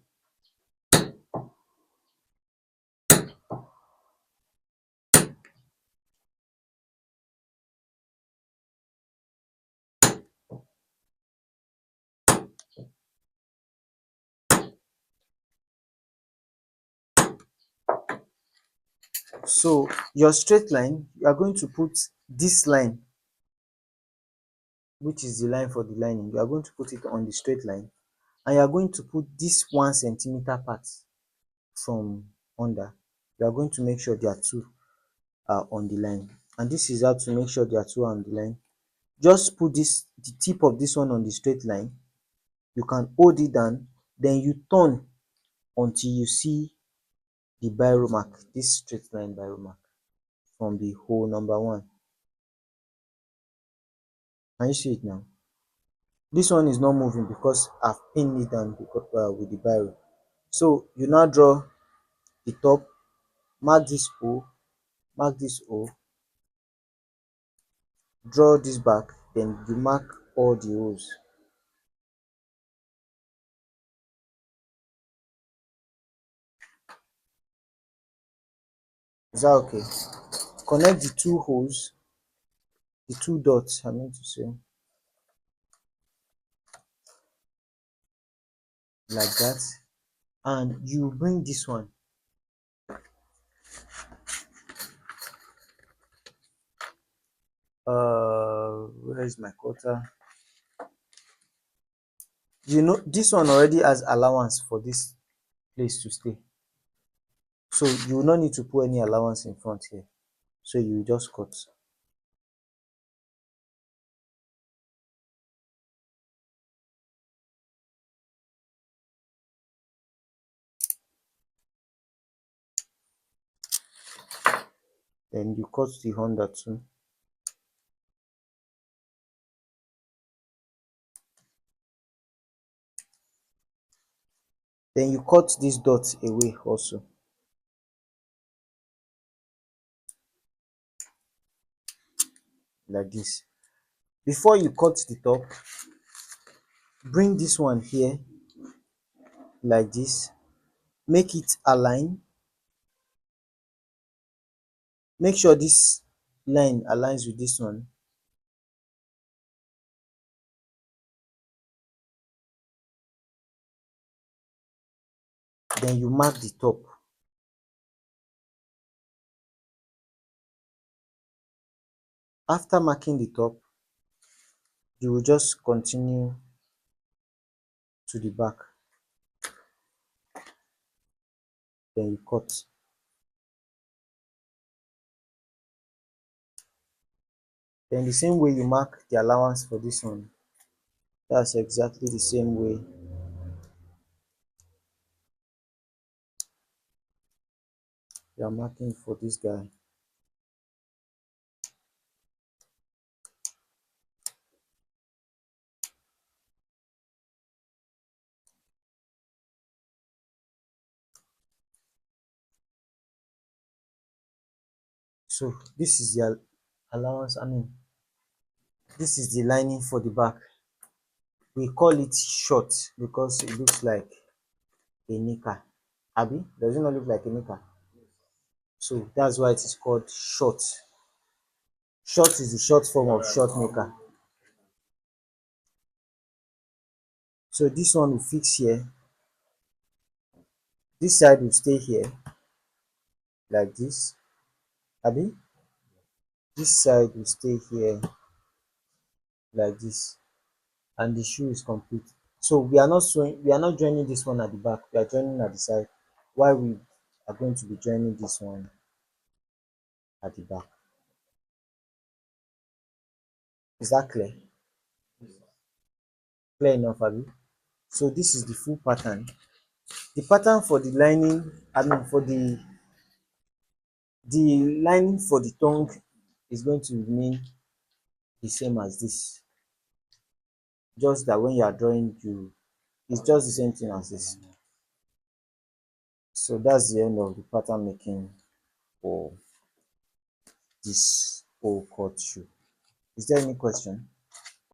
so your straight line, you are going to put this line, which is the line for the lining. You are going to put it on the straight line, and you are going to put this 1 centimeter part from under. You are going to make sure there are two are on the line, and this is how to make sure there are two on the line. Just put this the tip of this one on the straight line. You can hold it down, then you turn until you see the biro mark, this straight line biro mark from the hole number one. Can you see it now? This one is not moving because I've pinned it down because, with the biro. So you now draw the top, mark this O, mark this O, draw this back, then you mark all the O's. Is that okay? Connect the two holes, the two dots, I meant to say. like that, and you bring this one. Where is my quarter? You know this one already has allowance for this place to stay, so you will not need to put any allowance in front here. So you just cut. Then you cut the Honda too. Then you cut this dot away also, like this. Before you cut the top, bring this one here like this. Make it align. Make sure this line aligns with this one. Then you mark the top. After marking the top, you will just continue to the back. Then you cut. Then the same way you mark the allowance for this one, that's exactly the same way you are marking for this guy. So this is the allowance, this is the lining for the back. We call it short because it looks like a knicker. Abi, does it not look like a knicker? So that's why it is called short. Short is the short form of short knicker. So this one will fix here. This side will stay here like this. Abi, this side will stay here like this, and the shoe is complete. So we are not joining this one at the back, we are joining at the side, while we are going to be joining this one at the back. Is that clear? Clear enough, Abi? So this is the full pattern. The pattern for the lining, the lining for the tongue is going to remain the same as this. Just that when you are drawing, it's just the same thing as this. So that's the end of the pattern making for this whole cut shoe. Is there any question?